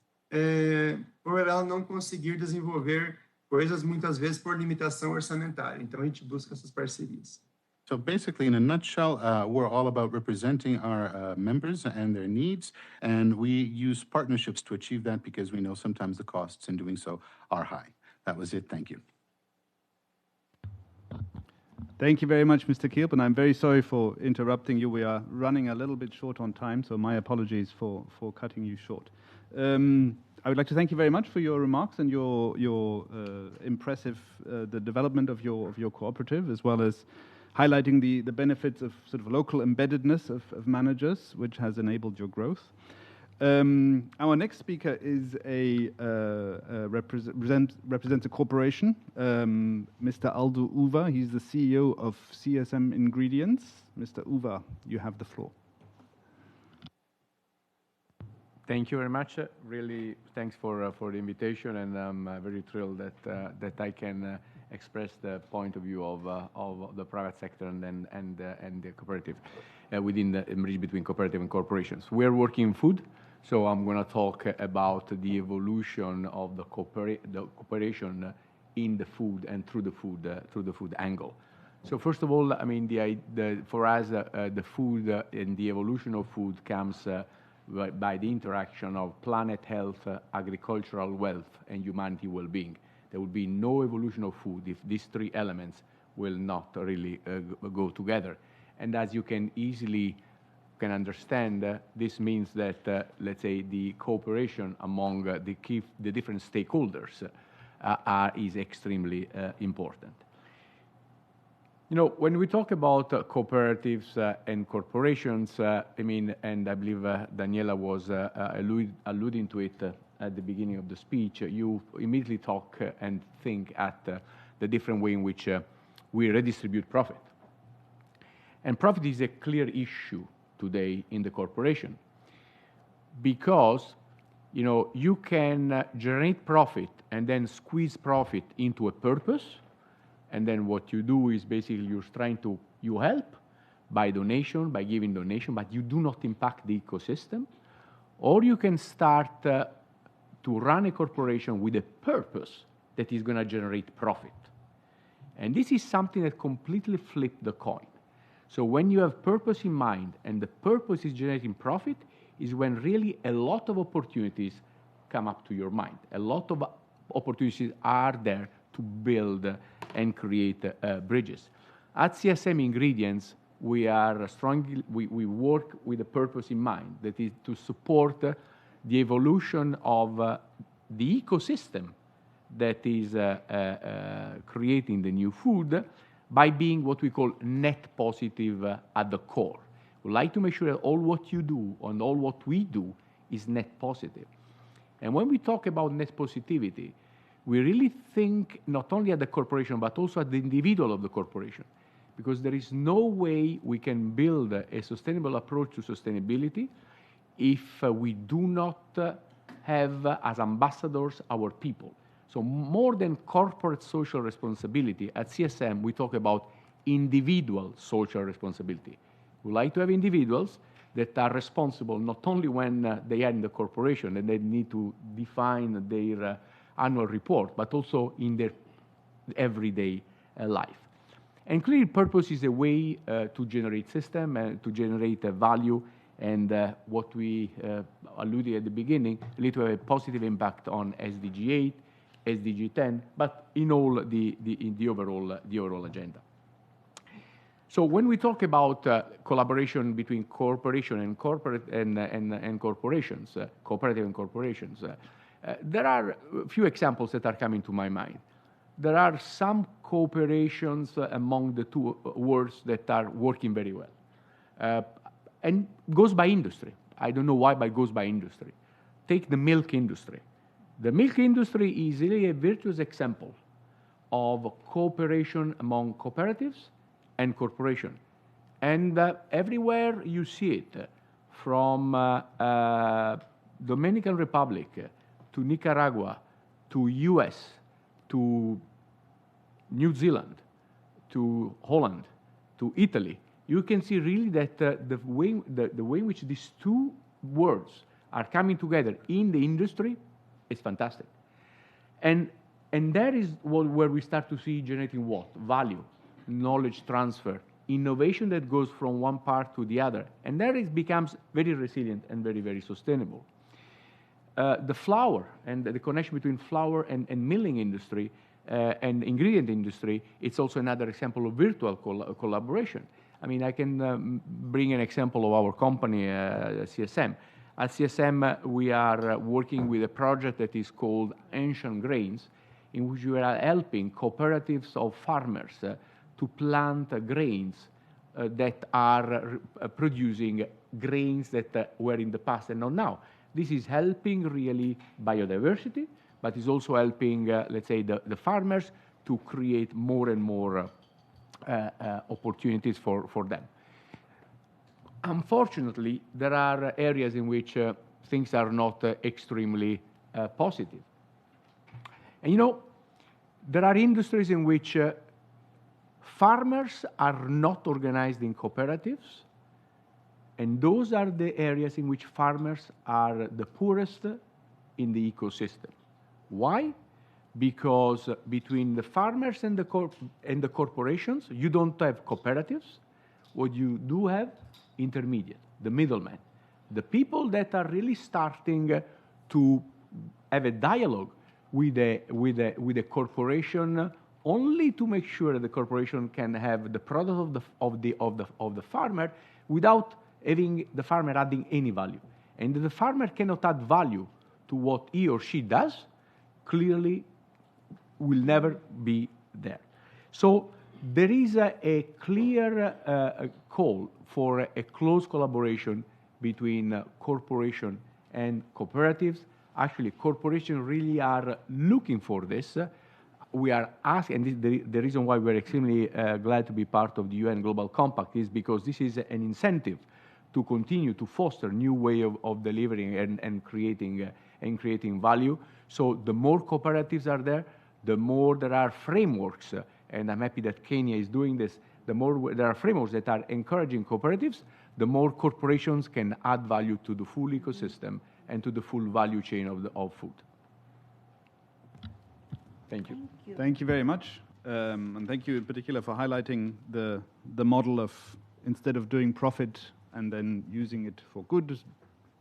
por ela não conseguir desenvolver coisas muitas vezes por limitação orçamentária. Então a gente busca essas parcerias. So basically, in a nutshell, we're all about representing our members and their needs, and we use partnerships to achieve that because we know sometimes the costs in doing so are high. That was it. Thank you. Thank you very much, Mr. Kilp, and I'm very sorry for interrupting you. We are running a little bit short on time, so my apologies for cutting you short. I would like to thank you very much for your remarks and your impressive the development of your cooperative, as well as highlighting the benefits of sort of local embeddedness of managers, which has enabled your growth. Our next speaker is represents a corporation, Mr. Aldo Uva. He's the CEO of CSM Ingredients. Mr. Uva, you have the floor. Thank you very much. Really, thanks for the invitation, and I'm very thrilled that I can express the point of view of the private sector and the cooperative within the bridge between cooperative and corporations. We're working in food, so I'm going to talk about the evolution of the cooperation in the food and through the food angle. So first of all, I mean, for us, the food and the evolution of food comes by the interaction of planet health, agricultural wealth, and humanity well-being. There will be no evolution of food if these three elements will not really go together. And as you can easily understand, this means that, let's say, the cooperation among the different stakeholders is extremely important. You know, when we talk about cooperatives and corporations, I mean, and I believe Daniela was alluding to it at the beginning of the speech, you immediately talk and think at the different way in which we redistribute profit. And profit is a clear issue today in the corporation because, you know, you can generate profit and then squeeze profit into a purpose. And then what you do is basically you help by donation, by giving donation, but you do not impact the ecosystem. Or you can start to run a corporation with a purpose that is going to generate profit. And this is something that completely flipped the coin. So when you have purpose in mind and the purpose is generating profit is when really a lot of opportunities come up to your mind. A lot of opportunities are there to build and create bridges. At CSM Ingredients, we work with a purpose in mind, that is to support the evolution of the ecosystem that is creating the new food by being what we call net positive at the core. We like to make sure that all what you do and all what we do is net positive. And when we talk about net positivity, we really think not only at the corporation, but also at the individual of the corporation, because there is no way we can build a sustainable approach to sustainability if we do not have as ambassadors our people. So more than corporate social responsibility, at CSM, we talk about individual social responsibility. We like to have individuals that are responsible not only when they are in the corporation and they need to define their annual report, but also in their everyday life. And clearly, purpose is a way to generate system and to generate value, and what we alluded at the beginning, lead to a positive impact on SDG 8, SDG 10, but in all in the overall agenda. So when we talk about collaboration between corporation and corporate and corporations, cooperative and corporations, there are a few examples that are coming to my mind. There are some cooperations among the two worlds that are working very well. And goes by industry. I don't know why, but it goes by industry. Take the milk industry. The milk industry is really a virtuous example of cooperation among cooperatives and corporation. And everywhere you see it, from Dominican Republic to Nicaragua to US to New Zealand to Holland to Italy, you can see really that the way in which these two worlds are coming together in the industry is fantastic. And that is where we start to see generating what? Value, knowledge transfer, innovation that goes from one part to the other. And there it becomes very resilient and very, very sustainable. The flour and the connection between flour and milling industry and ingredient industry, it's also another example of virtual collaboration. I mean, I can bring an example of our company, CSM. At CSM, we are working with a project that is called Ancient Grains, in which we are helping cooperatives of farmers to plant grains that are producing grains that were in the past and not now. This is helping really biodiversity, but is also helping, let's say, the farmers to create more and more opportunities for them. Unfortunately, there are areas in which things are not extremely positive. And you know, there are industries in which farmers are not organized in cooperatives, and those are the areas in which farmers are the poorest in the ecosystem. Why? Because between the farmers and the corporations, you don't have cooperatives. What you do have, intermediate, the middleman, the people that are really starting to have a dialogue with a corporation only to make sure that the corporation can have the product of the farmer without having the farmer adding any value. And if the farmer cannot add value to what he or she does, clearly will never be there. So there is a clear call for a close collaboration between corporation and cooperatives. Actually, corporations really are looking for this. We are asking, and the reason why we're extremely glad to be part of the UN Global Compact is because this is an incentive to continue to foster new way of delivering and creating value. So the more cooperatives are there, the more there are frameworks, and I'm happy that Kenya is doing this, the more there are frameworks that are encouraging cooperatives, the more corporations can add value to the full ecosystem and to the full value chain of food. Thank you. Thank you very much. And thank you in particular for highlighting the model of, instead of doing profit and then using it for good,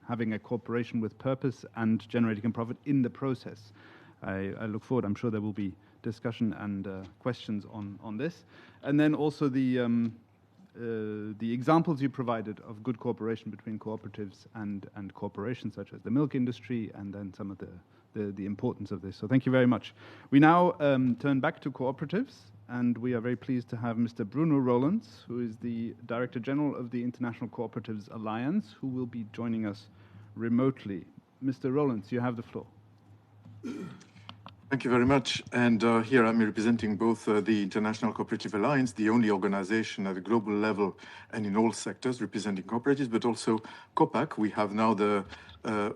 having a corporation with purpose and generating a profit in the process. I look forward, I'm sure there will be discussion and questions on this. And then also the examples you provided of good cooperation between cooperatives and corporations, such as the milk industry, and then some of the importance of this. So thank you very much. We now turn back to cooperatives, and we are very pleased to have Mr. Bruno Rollens, who is the Director General of the International Cooperatives Alliance, who will be joining us remotely. Mr. Rollens, you have the floor. Thank you very much. And here I'm representing both the International Cooperative Alliance, the only organization at a global level and in all sectors representing cooperatives, but also COPAC. We have now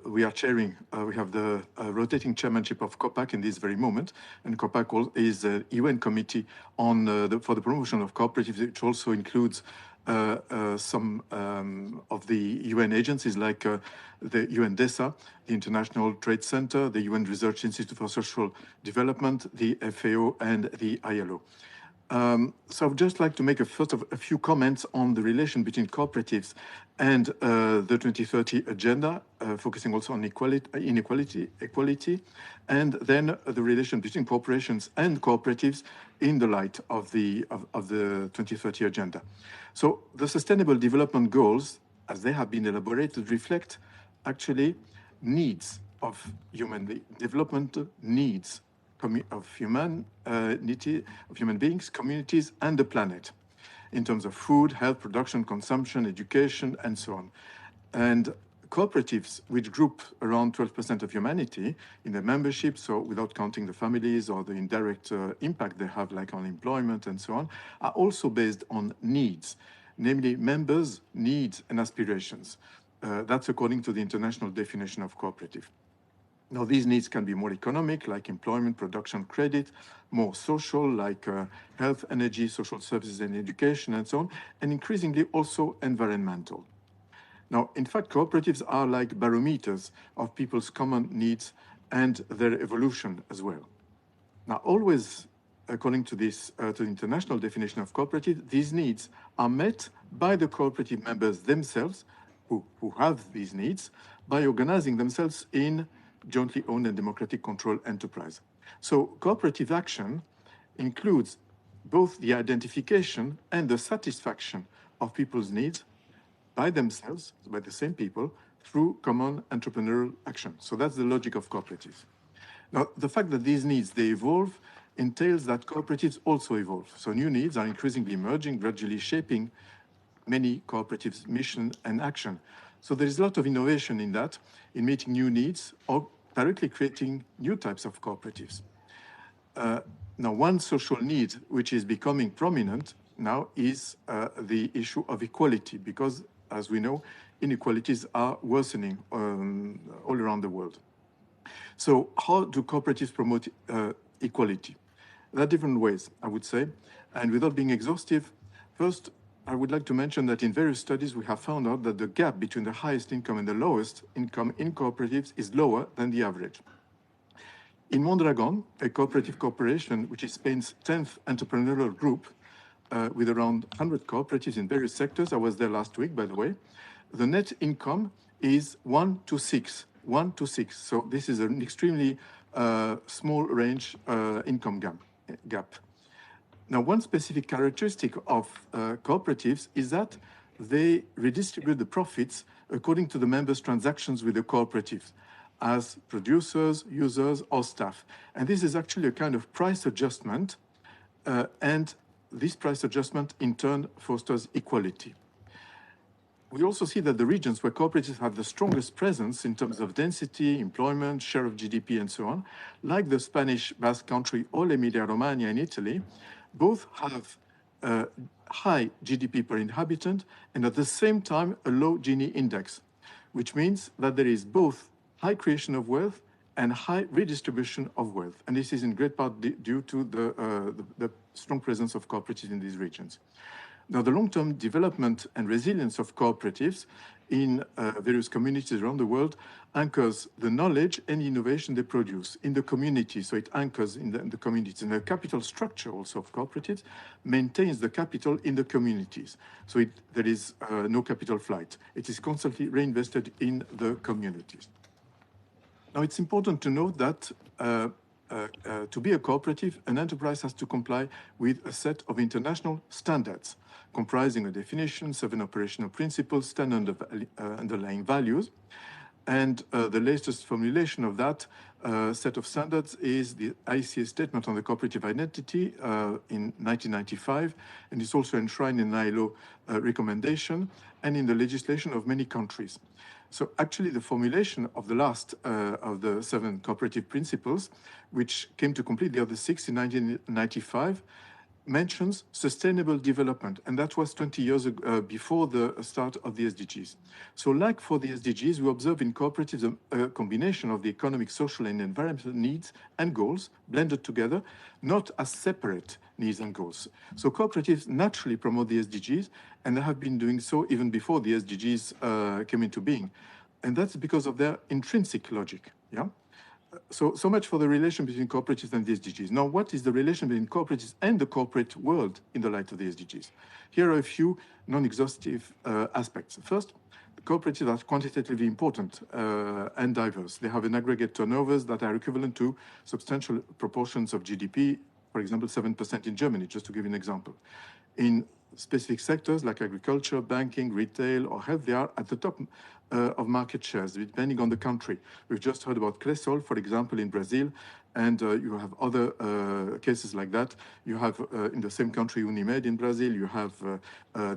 we are chairing, we have the rotating chairmanship of COPAC in this very moment. And COPAC is a UN committee on for the promotion of cooperatives, which also includes some of the UN agencies like the UN DESA, the International Trade Center, the UN Research Institute for Social Development, the FAO, and the ILO. So I'd just like to make a few comments on the relation between cooperatives and the 2030 agenda, focusing also on equality, and then the relation between corporations and cooperatives in the light of the 2030 agenda. So the Sustainable Development Goals, as they have been elaborated, reflect actually needs of development needs of human beings, communities, and the planet, in terms of food, health, production, consumption, education, and so on. And cooperatives, which group around 12% of humanity in their membership, so without counting the families or the indirect impact they have, like on employment and so on, are also based on needs, namely members' needs and aspirations. That's according to the international definition of cooperative. Now, these needs can be more economic, like employment, production, credit, more social, like health, energy, social services, and education, and so on, and increasingly also environmental. Now, in fact, cooperatives are like barometers of people's common needs and their evolution as well. Now, always, according to this, to the international definition of cooperative, these needs are met by the cooperative members themselves, who have these needs, by organizing themselves in jointly owned and democratic control enterprise. So cooperative action includes both the identification and the satisfaction of people's needs by themselves, by the same people, through common entrepreneurial action. So that's the logic of cooperatives. Now, the fact that these needs, they evolve, entails that cooperatives also evolve. So new needs are increasingly emerging, gradually shaping many cooperatives' mission and action. So there is a lot of innovation in that, in meeting new needs or directly creating new types of cooperatives. Now, one social need which is becoming prominent now is the issue of equality, because, as we know, inequalities are worsening all around the world. So how do cooperatives promote equality? There are different ways, I would say, and without being exhaustive, first, I would like to mention that in various studies, we have found out that the gap between the highest income and the lowest income in cooperatives is lower than the average. In Mondragon, a cooperative corporation, which is Spain's 10th entrepreneurial group, with around 100 cooperatives in various sectors, I was there last week, by the way, the net income is 1 to 6. 1 to 6. So this is an extremely small range income gap. Now, one specific characteristic of cooperatives is that they redistribute the profits according to the members' transactions with the cooperatives as producers, users, or staff. And this is actually a kind of price adjustment, and this price adjustment in turn fosters equality. We also see that the regions where cooperatives have the strongest presence in terms of density, employment, share of GDP, and so on, like the Spanish Basque Country or Emilia-Romagna in Italy, both have high GDP per inhabitant and at the same time a low Gini index, which means that there is both high creation of wealth and high redistribution of wealth. And this is in great part due to the strong presence of cooperatives in these regions. Now, the long-term development and resilience of cooperatives in various communities around the world anchors the knowledge and innovation they produce in the community. So it anchors in the communities. And the capital structure also of cooperatives maintains the capital in the communities. So there is no capital flight. It is constantly reinvested in the communities. Now, it's important to note that to be a cooperative, an enterprise has to comply with a set of international standards, comprising a definition, 7 operational principles, 10 underlying values. And the latest formulation of that set of standards is the ICA Statement on the Cooperative Identity in 1995, and it's also enshrined in an ILO recommendation and in the legislation of many countries. So actually the formulation of the last of the 7 cooperative principles, which came to complete the other 6 in 1995, mentions sustainable development, and that was 20 years ago, before the start of the SDGs. So like for the SDGs, we observe in cooperatives a combination of the economic, social, and environmental needs and goals blended together, not as separate needs and goals. So cooperatives naturally promote the SDGs, and they have been doing so even before the SDGs came into being. And that's because of their intrinsic logic, yeah? So much for the relation between cooperatives and the SDGs. Now, what is the relation between cooperatives and the corporate world in the light of the SDGs? Here are a few non-exhaustive aspects. First, cooperatives are quantitatively important and diverse. They have an aggregate turnovers that are equivalent to substantial proportions of GDP, for example, 7% in Germany, just to give you an example. In specific sectors like agriculture, banking, retail, or health, they are at the top of market shares, depending on the country. We've just heard about Cresol, for example, in Brazil, and you have other cases like that. You have, in the same country, Unimed in Brazil, you have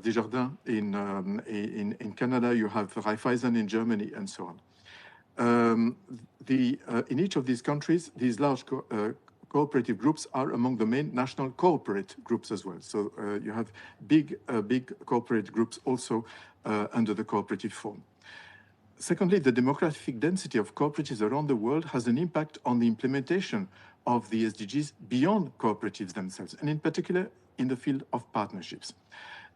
Desjardins in Canada, you have Raiffeisen in Germany, and so on. In each of these countries, these large cooperative groups are among the main national corporate groups as well. So you have big corporate groups also under the cooperative form. Secondly, the demographic density of cooperatives around the world has an impact on the implementation of the SDGs beyond cooperatives themselves, and in particular in the field of partnerships.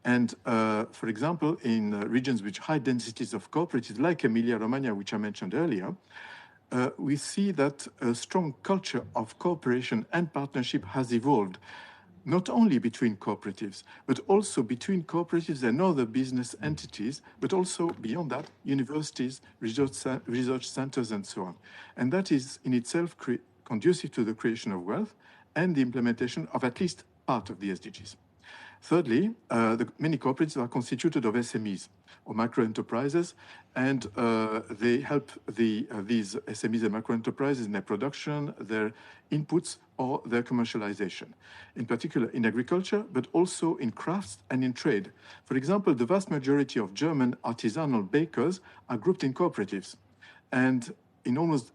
And for example, in regions with high densities of cooperatives like Emilia-Romagna, which I mentioned earlier, we see that a strong culture of cooperation and partnership has evolved, not only between cooperatives, but also between cooperatives and other business entities, but also beyond that, universities, research centers, and so on. And that is in itself conducive to the creation of wealth and the implementation of at least part of the SDGs. Thirdly, many cooperatives are constituted of SMEs, or micro-enterprises, and they help these SMEs and micro-enterprises in their production, their inputs, or their commercialization, in particular in agriculture, but also in crafts and in trade. For example, the vast majority of German artisanal bakers are grouped in cooperatives. And in almost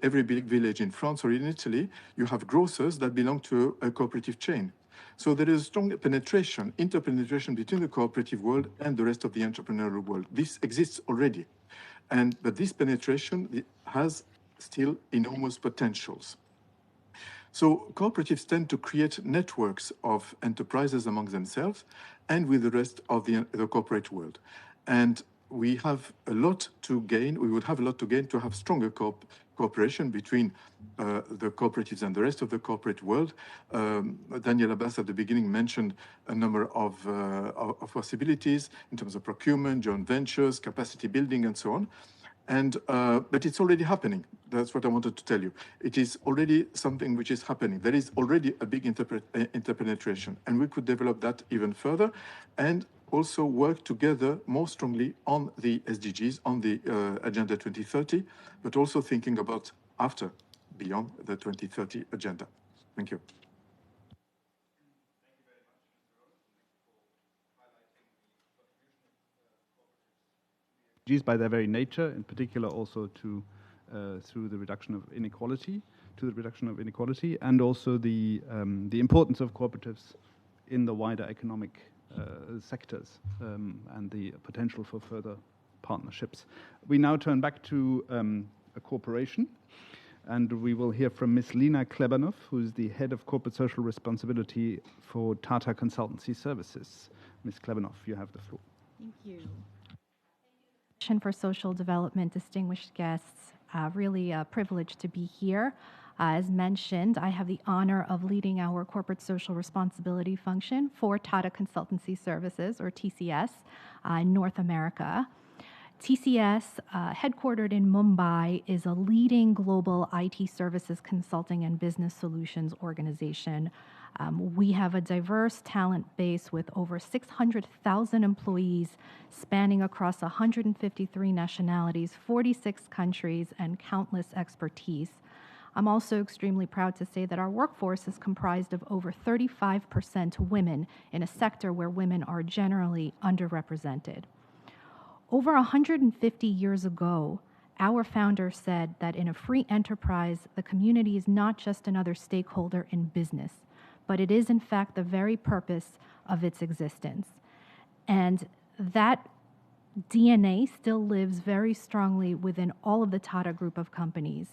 every big village in France or in Italy, you have grocers that belong to a cooperative chain. So there is a strong penetration, interpenetration between the cooperative world and the rest of the entrepreneurial world. This exists already. But this penetration has still enormous potentials. So cooperatives tend to create networks of enterprises among themselves and with the rest of the corporate world. And we have a lot to gain. We would have a lot to gain to have stronger cooperation between the cooperatives and the rest of the corporate world. Daniel Abbas at the beginning mentioned a number of possibilities in terms of procurement, joint ventures, capacity building, and so on. But it's already happening. That's what I wanted to tell you. It is already something which is happening. There is already a big interpenetration, and we could develop that even further and also work together more strongly on the SDGs, on the Agenda 2030, but also thinking about after, beyond the 2030 agenda. Thank you. By their very nature, in particular also through the reduction of inequality, and also the importance of cooperatives in the wider economic sectors and the potential for further partnerships. We now turn back to a corporation, and we will hear from Ms. Lina Klebanov, who is the head of corporate social responsibility for Tata Consultancy Services. Ms. Klebanov, you have the floor. Thank you. For Social Development, distinguished guests, really a privilege to be here. As mentioned, I have the honor of leading our corporate social responsibility function for Tata Consultancy Services, or TCS, in North America. TCS, headquartered in Mumbai, is a leading global IT services consulting and business solutions organization. We have a diverse talent base with over 600,000 employees spanning across 153 nationalities, 46 countries, and countless expertise. I'm also extremely proud to say that our workforce is comprised of over 35% women in a sector where women are generally underrepresented. Over 150 years ago, our founder said that in a free enterprise, the community is not just another stakeholder in business, but it is in fact the very purpose of its existence. And that DNA still lives very strongly within all of the Tata Group of companies.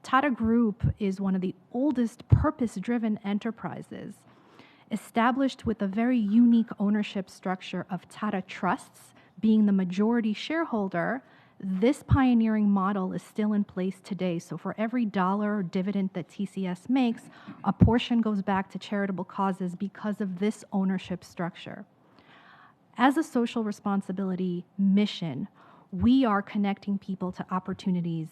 Tata Group is one of the oldest purpose-driven enterprises, established with a very unique ownership structure of Tata Trusts being the majority shareholder. This pioneering model is still in place today. So for every dollar dividend that TCS makes, a portion goes back to charitable causes because of this ownership structure. As a social responsibility mission, we are connecting people to opportunities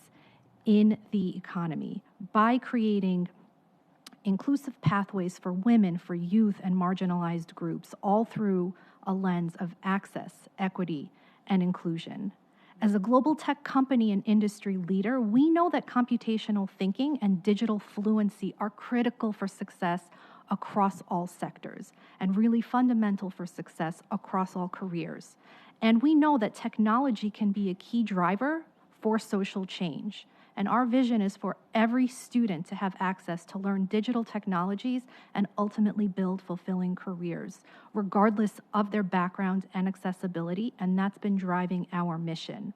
in the economy by creating inclusive pathways for women, for youth, and marginalized groups, all through a lens of access, equity, and inclusion. As a global tech company and industry leader, we know that computational thinking and digital fluency are critical for success across all sectors and really fundamental for success across all careers. And we know that technology can be a key driver for social change. And our vision is for every student to have access to learn digital technologies and ultimately build fulfilling careers, regardless of their background and accessibility, and that's been driving our mission.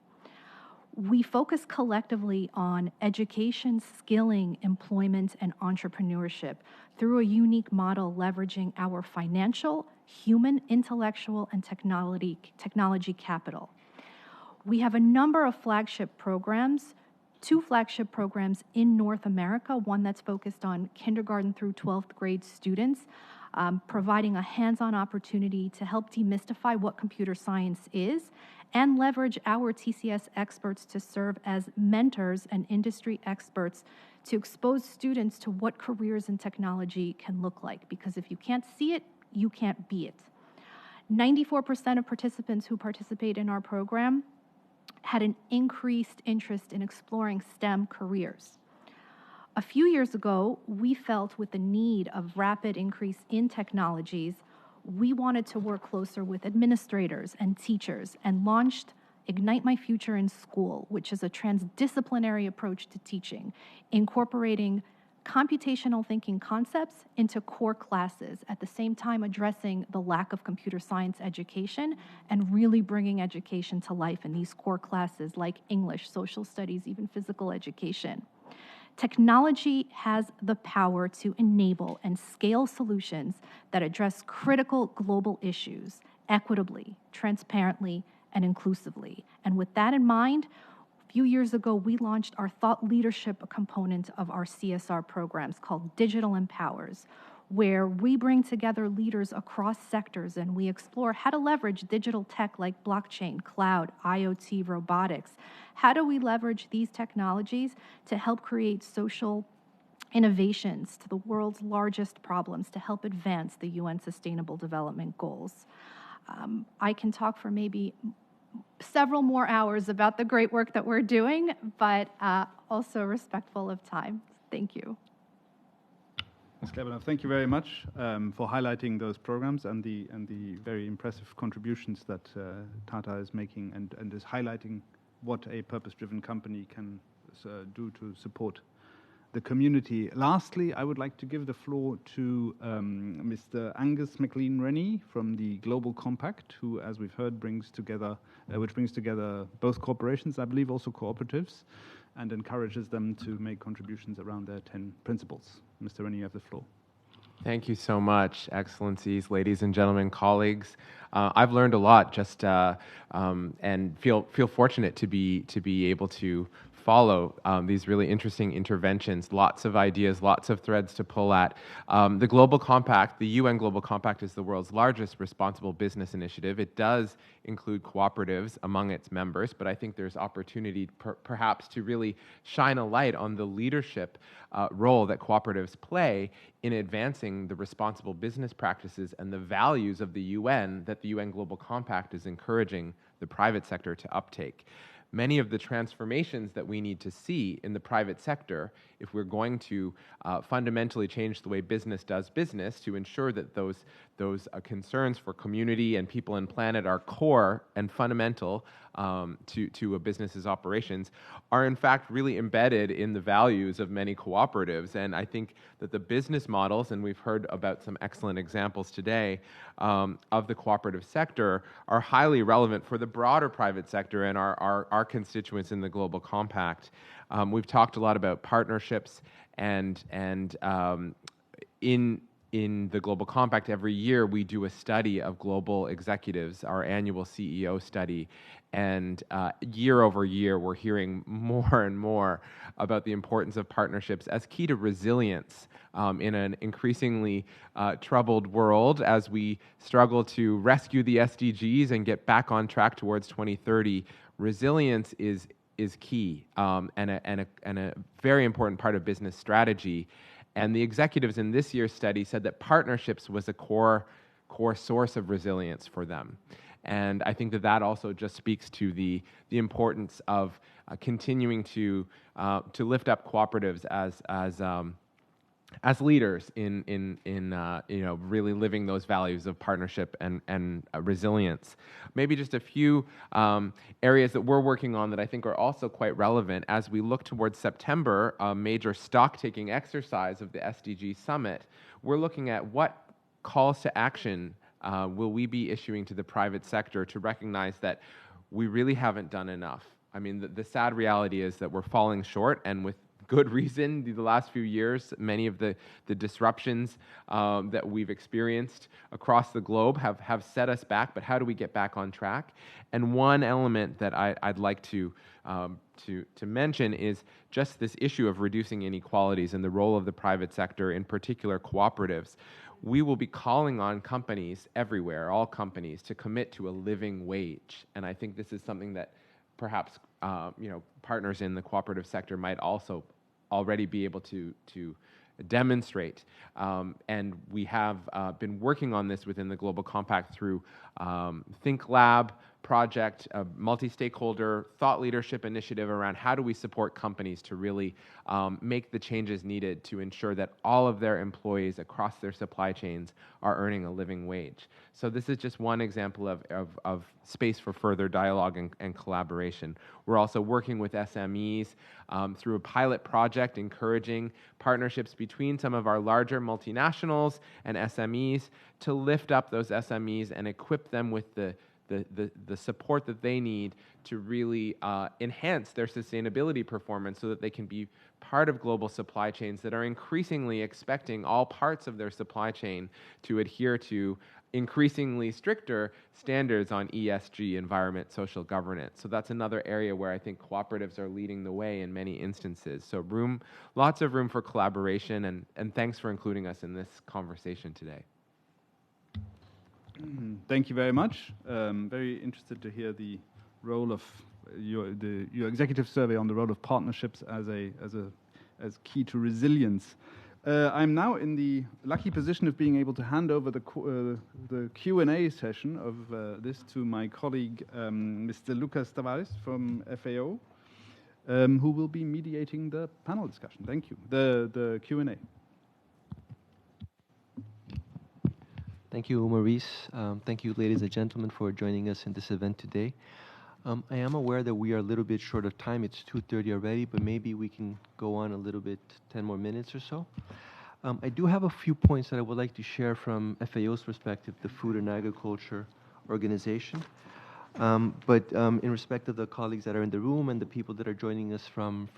We focus collectively on education, skilling, employment, and entrepreneurship through a unique model leveraging our financial, human, intellectual, and technology capital. We have a number of flagship programs, 2 flagship programs in North America, one that's focused on kindergarten through 12th grade students, providing a hands-on opportunity to help demystify what computer science is and leverage our TCS experts to serve as mentors and industry experts to expose students to what careers in technology can look like. Because if you can't see it, you can't be it. 94% of participants who participate in our program had an increased interest in exploring STEM careers. A few years ago, we felt with the need of rapid increase in technologies, we wanted to work closer with administrators and teachers and launched Ignite My Future in School, which is a transdisciplinary approach to teaching, incorporating computational thinking concepts into core classes, at the same time addressing the lack of computer science education and really bringing education to life in these core classes like English, social studies, even physical education. Technology has the power to enable and scale solutions that address critical global issues equitably, transparently, and inclusively. And with that in mind, a few years ago, we launched our thought leadership component of our CSR programs called Digital Empowers, where we bring together leaders across sectors and we explore how to leverage digital tech like blockchain, cloud, IoT, robotics. How do we leverage these technologies to help create social innovations to the world's largest problems to help advance the UN Sustainable Development Goals? I can talk for maybe several more hours about the great work that we're doing, but also respectful of time. Thank you. Ms. Klebanov, thank you very much for highlighting those programs and the very impressive contributions that Tata is making and is highlighting what a purpose-driven company can do to support the community. Lastly, I would like to give the floor to Mr. Angus McLean-Rennie from the Global Compact, who, as we've heard, brings together both corporations, I believe also cooperatives, and encourages them to make contributions around their 10 principles. Mr. Rennie, you have the floor. Thank you so much, Excellencies, ladies and gentlemen, colleagues. I've learned a lot and feel fortunate to be able to follow these really interesting interventions, lots of ideas, lots of threads to pull at. The Global Compact, the UN Global Compact, is the world's largest responsible business initiative. It does include cooperatives among its members, but I think there's opportunity perhaps to really shine a light on the leadership role that cooperatives play in advancing the responsible business practices and the values of the UN that the UN Global Compact is encouraging the private sector to uptake. Many of the transformations that we need to see in the private sector, if we're going to fundamentally change the way business does business to ensure that those concerns for community and people and planet are core and fundamental, to a business's operations are in fact really embedded in the values of many cooperatives. And I think that the business models, and we've heard about some excellent examples today of the cooperative sector, are highly relevant for the broader private sector and our constituents in the Global Compact. We've talked a lot about partnerships, and in the Global Compact, every year we do a study of global executives, our annual CEO study, and year over year we're hearing more and more about the importance of partnerships as key to resilience in an increasingly troubled world as we struggle to rescue the SDGs and get back on track towards 2030. Resilience is key and a very important part of business strategy. And the executives in this year's study said that partnerships was a core source of resilience for them. And I think that also just speaks to the importance of continuing to lift up cooperatives as leaders in really living those values of partnership and resilience. Maybe just a few areas that we're working on that I think are also quite relevant as we look towards September, a major stock-taking exercise of the SDG Summit. We're looking at what calls to action will we be issuing to the private sector to recognize that we really haven't done enough. I mean, the sad reality is that we're falling short, and with good reason. The last few years, many of the disruptions that we've experienced across the globe have set us back, but how do we get back on track? And one element that I'd like to mention is just this issue of reducing inequalities and the role of the private sector, in particular cooperatives. We will be calling on companies everywhere, all companies, to commit to a living wage. And I think this is something that perhaps partners in the cooperative sector might also already be able to demonstrate. And we have been working on this within the Global Compact through Think Lab project, a multi-stakeholder thought leadership initiative around how do we support companies to really make the changes needed to ensure that all of their employees across their supply chains are earning a living wage. So this is just one example of space for further dialogue and collaboration. We're also working with SMEs through a pilot project encouraging partnerships between some of our larger multinationals and SMEs to lift up those SMEs and equip them with the support that they need to really enhance their sustainability performance so that they can be part of global supply chains that are increasingly expecting all parts of their supply chain to adhere to increasingly stricter standards on ESG, environment, social governance. So that's another area where I think cooperatives are leading the way in many instances. So lots of room for collaboration, and thanks for including us in this conversation today. Thank you very much. Very interested to hear the role of your executive survey on the role of partnerships as key to resilience. I'm now in the lucky position of being able to hand over the Q&A session of this to my colleague, Mr. Lucas Tavares from FAO, who will be mediating the panel discussion. Thank you. The Q&A. Thank you, Maurice. Thank you, ladies and gentlemen, for joining us in this event today. I am aware that we are a little bit short of time. It's 2:30 already, but maybe we can go on a little bit, 10 more minutes or so. I do have a few points that I would like to share from FAO's perspective, the Food and Agriculture Organization. But in respect of the colleagues that are in the room and the people that are joining us from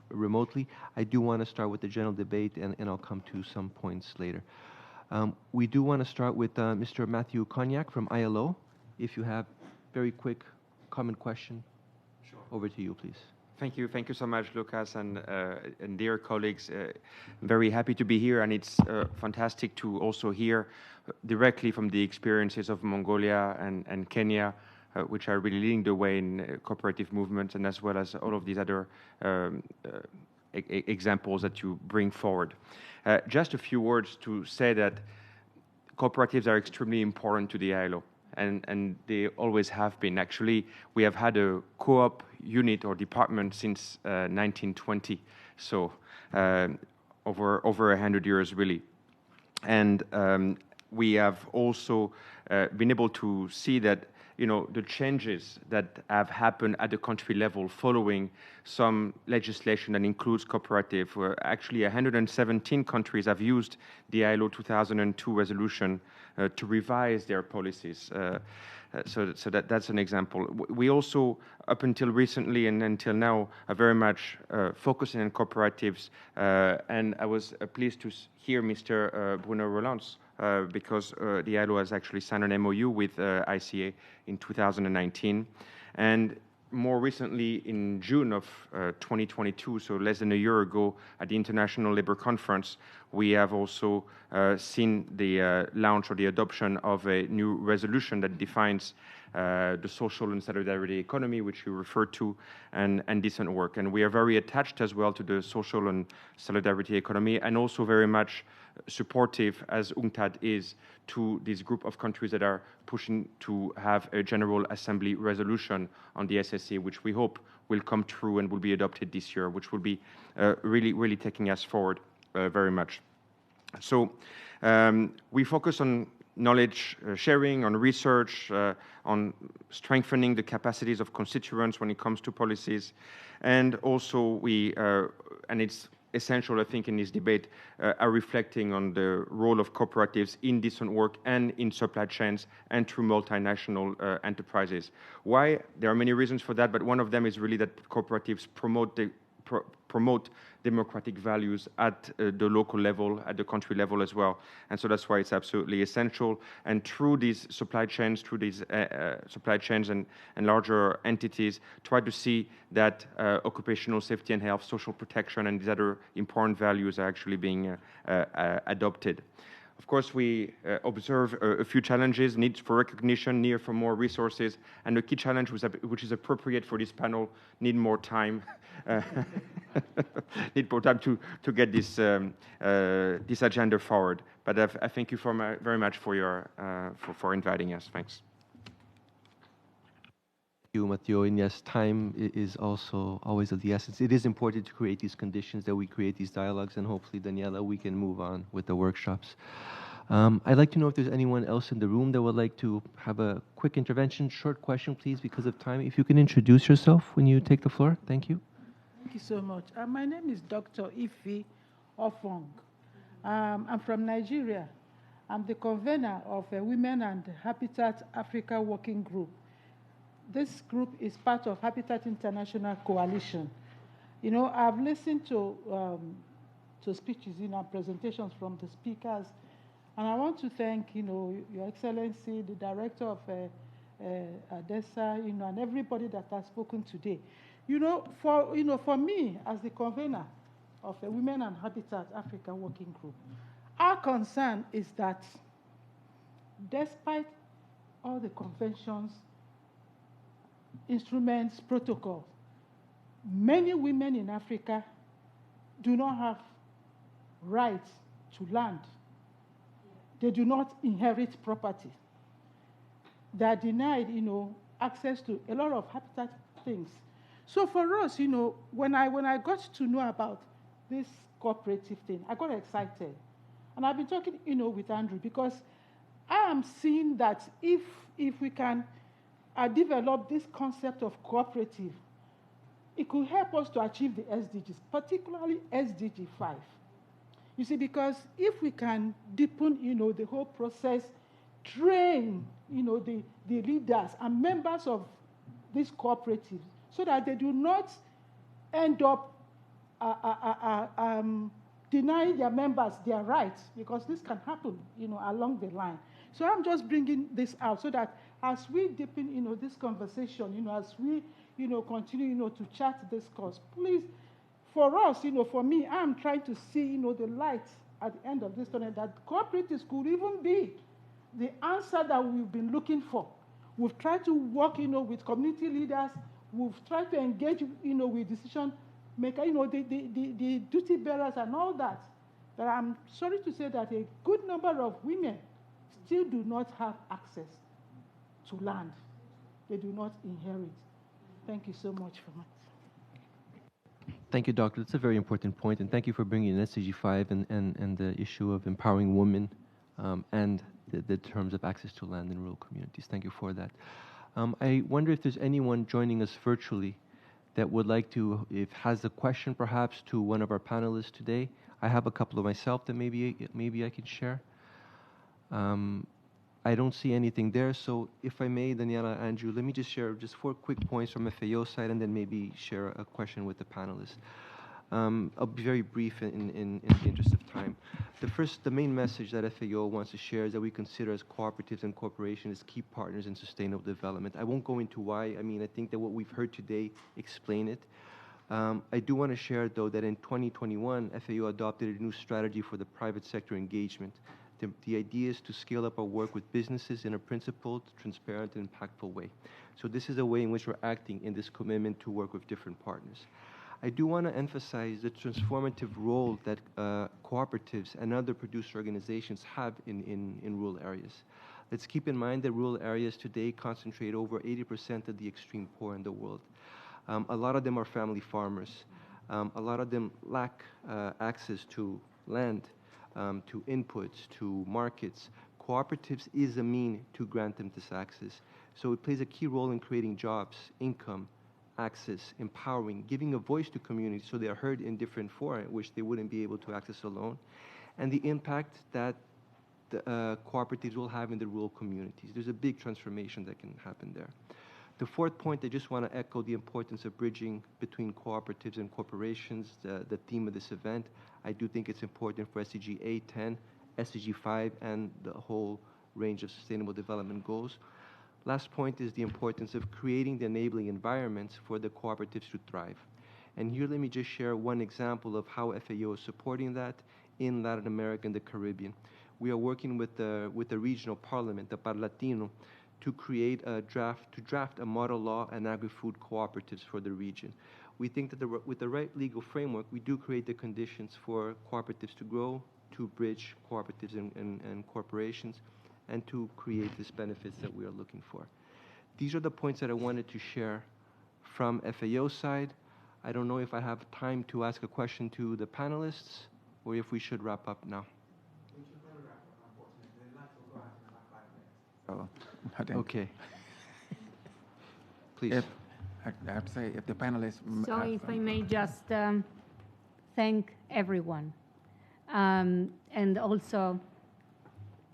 remotely, I do want to start with the general debate, and I'll come to some points later. We do want to start with Mr. Matthew Cognac from ILO. If you have very quick comment question, sure. Over to you, please. Thank you so much, Lucas, and dear colleagues. Very happy to be here, and it's fantastic to also hear directly from the experiences of Mongolia and Kenya, which are really leading the way in cooperative movements, and as well as all of these other examples that you bring forward. Just a few words to say that cooperatives are extremely important to the ILO, and they always have been. Actually, we have had a co-op unit or department since 1920, so over 100 years, really. And we have also been able to see that the changes that have happened at the country level following some legislation that includes cooperative, where actually 117 countries have used the ILO 2002 resolution to revise their policies. So that's an example. We also, up until recently and until now, are very much focusing on cooperatives. And I was pleased to hear Mr. Bruno Rolands, because the ILO has actually signed an MOU with ICA in 2019. And more recently, in June of 2022, so less than a year ago, at the International Labour Conference, we have also seen the launch or the adoption of a new resolution that defines the social and solidarity economy, which you referred to, and decent work. And we are very attached as well to the social and solidarity economy, and also very much supportive, as UNCTAD is, to this group of countries that are pushing to have a General Assembly resolution on the SSE, which we hope will come true and will be adopted this year, which will be really taking us forward very much. So we focus on knowledge sharing, on research, on strengthening the capacities of constituents when it comes to policies. And also we, and it's essential, I think, in this debate, are reflecting on the role of cooperatives in decent work and in supply chains and through multinational enterprises. Why? There are many reasons for that, but one of them is really that cooperatives promote democratic values at the local level, at the country level as well. And so that's why it's absolutely essential. And through these supply chains, and larger entities, try to see that occupational safety and health, social protection, and these other important values are actually being adopted. Of course, we observe a few challenges, needs for recognition, need for more resources, and the key challenge which is appropriate for this panel, need more time. Need more time to get this this agenda forward. But I thank you very much for your for inviting us. Thanks. Thank you, Matteo. And yes, time is also always of the essence. It is important to create these conditions, that we create these dialogues, and hopefully, Daniela, we can move on with the workshops. I'd like to know if there's anyone else in the room that would like to have a quick intervention. Short question, please, because of time. If you can introduce yourself when you take the floor. Thank you. Thank you so much. My name is Dr. Ife Ofong. I'm from Nigeria. I'm the convener of a Women and Habitat Africa Working Group. This group is part of Habitat International Coalition. You know, I've listened to speeches, presentations from the speakers, and I want to thank, Your Excellency, the director of DESA, and everybody that has spoken today. For me, as the convener of the Women and Habitat Africa Working Group, our concern is that despite all the conventions, instruments, protocols, many women in Africa do not have rights to land. They do not inherit property. They are denied, access to a lot of habitat things. So for us, when I got to know about this cooperative thing, I got excited. And I've been talking, with Andrew, because I am seeing that if we can develop this concept of cooperative, it could help us to achieve the SDGs, particularly SDG 5. You see, because if we can deepen, the whole process, train, the leaders and members of these cooperatives, so that they do not end up denying their members their rights, because this can happen, along the line. So I'm just bringing this out so that as we deepen, this conversation, as we, continue, to chat this cause, please, for us, for me, I'm trying to see, the light at the end of this tunnel, that cooperatives could even be the answer that we've been looking for. We've tried to work, with community leaders. We've tried to engage, with decision makers, the duty bearers and all that. But I'm sorry to say that a good number of women still do not have access to land. They do not inherit. Thank you so much for that. Thank you, Doctor. That's a very important point, and thank you for bringing in SDG 5 and the issue of empowering women and the terms of access to land in rural communities. Thank you for that. I wonder if there's anyone joining us virtually that would like to, if has a question perhaps to one of our panelists today. I have a couple of myself that maybe I could share. I don't see anything there, so if I may, Daniela, Andrew, let me just share just 4 quick points from FAO side and then maybe share a question with the panelists. I'll be very brief in the interest of time. The main message that FAO wants to share is that we consider as cooperatives and corporations as key partners in sustainable development. I won't go into why. I mean, I think that what we've heard today explain it. I do want to share, though, that in 2021, FAO adopted a new strategy for the private sector engagement. The idea is to scale up our work with businesses in a principled, transparent, and impactful way. So this is a way in which we're acting in this commitment to work with different partners. I do want to emphasize the transformative role that cooperatives and other producer organizations have in rural areas. Let's keep in mind that rural areas today concentrate over 80% of the extreme poor in the world. A lot of them are family farmers. A lot of them lack access to land, to inputs, to markets. Cooperatives is a mean to grant them this access. So it plays a key role in creating jobs, income, access, empowering, giving a voice to communities so they are heard in different fora which they wouldn't be able to access alone, and the impact that the cooperatives will have in the rural communities. There's a big transformation that can happen there. The 4th point, I just want to echo the importance of bridging between cooperatives and corporations, the theme of this event. I do think it's important for SDG 8, 10, SDG 5, and the whole range of sustainable development goals. Last point is the importance of creating the enabling environments for the cooperatives to thrive. And here let me just share one example of how FAO is supporting that in Latin America and the Caribbean. We are working with the regional parliament, the Parlatino, to create to draft a model law and agri-food cooperatives for the region. We think that with the right legal framework, we do create the conditions for cooperatives to grow, to bridge cooperatives and corporations, and to create these benefits that we are looking for. These are the points that I wanted to share from FAO side. I don't know if I have time to ask a question to the panelists, or if we should wrap up now. Okay. Please. I have to say, if the panelists... So if I may just thank everyone. And also,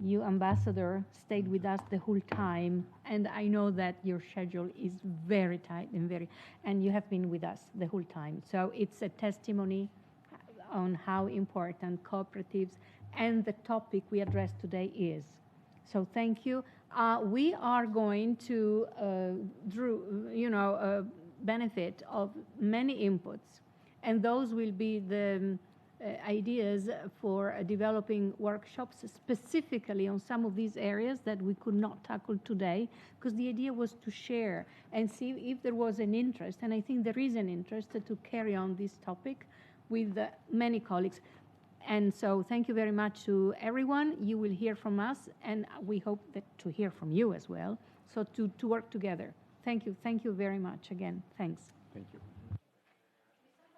you, Ambassador, stayed with us the whole time, and I know that your schedule is very tight and you have been with us the whole time. So it's a testimony on how important cooperatives and the topic we addressed today is. So thank you. We are going to benefit of many inputs, and those will be the ideas for developing workshops specifically on some of these areas that we could not tackle today, because the idea was to share and see if there was an interest, and I think there is an interest to carry on this topic with many colleagues. And so thank you very much to everyone. You will hear from us, and we hope that to hear from you as well, so to work together. Thank you very much again. Thanks. Thank you.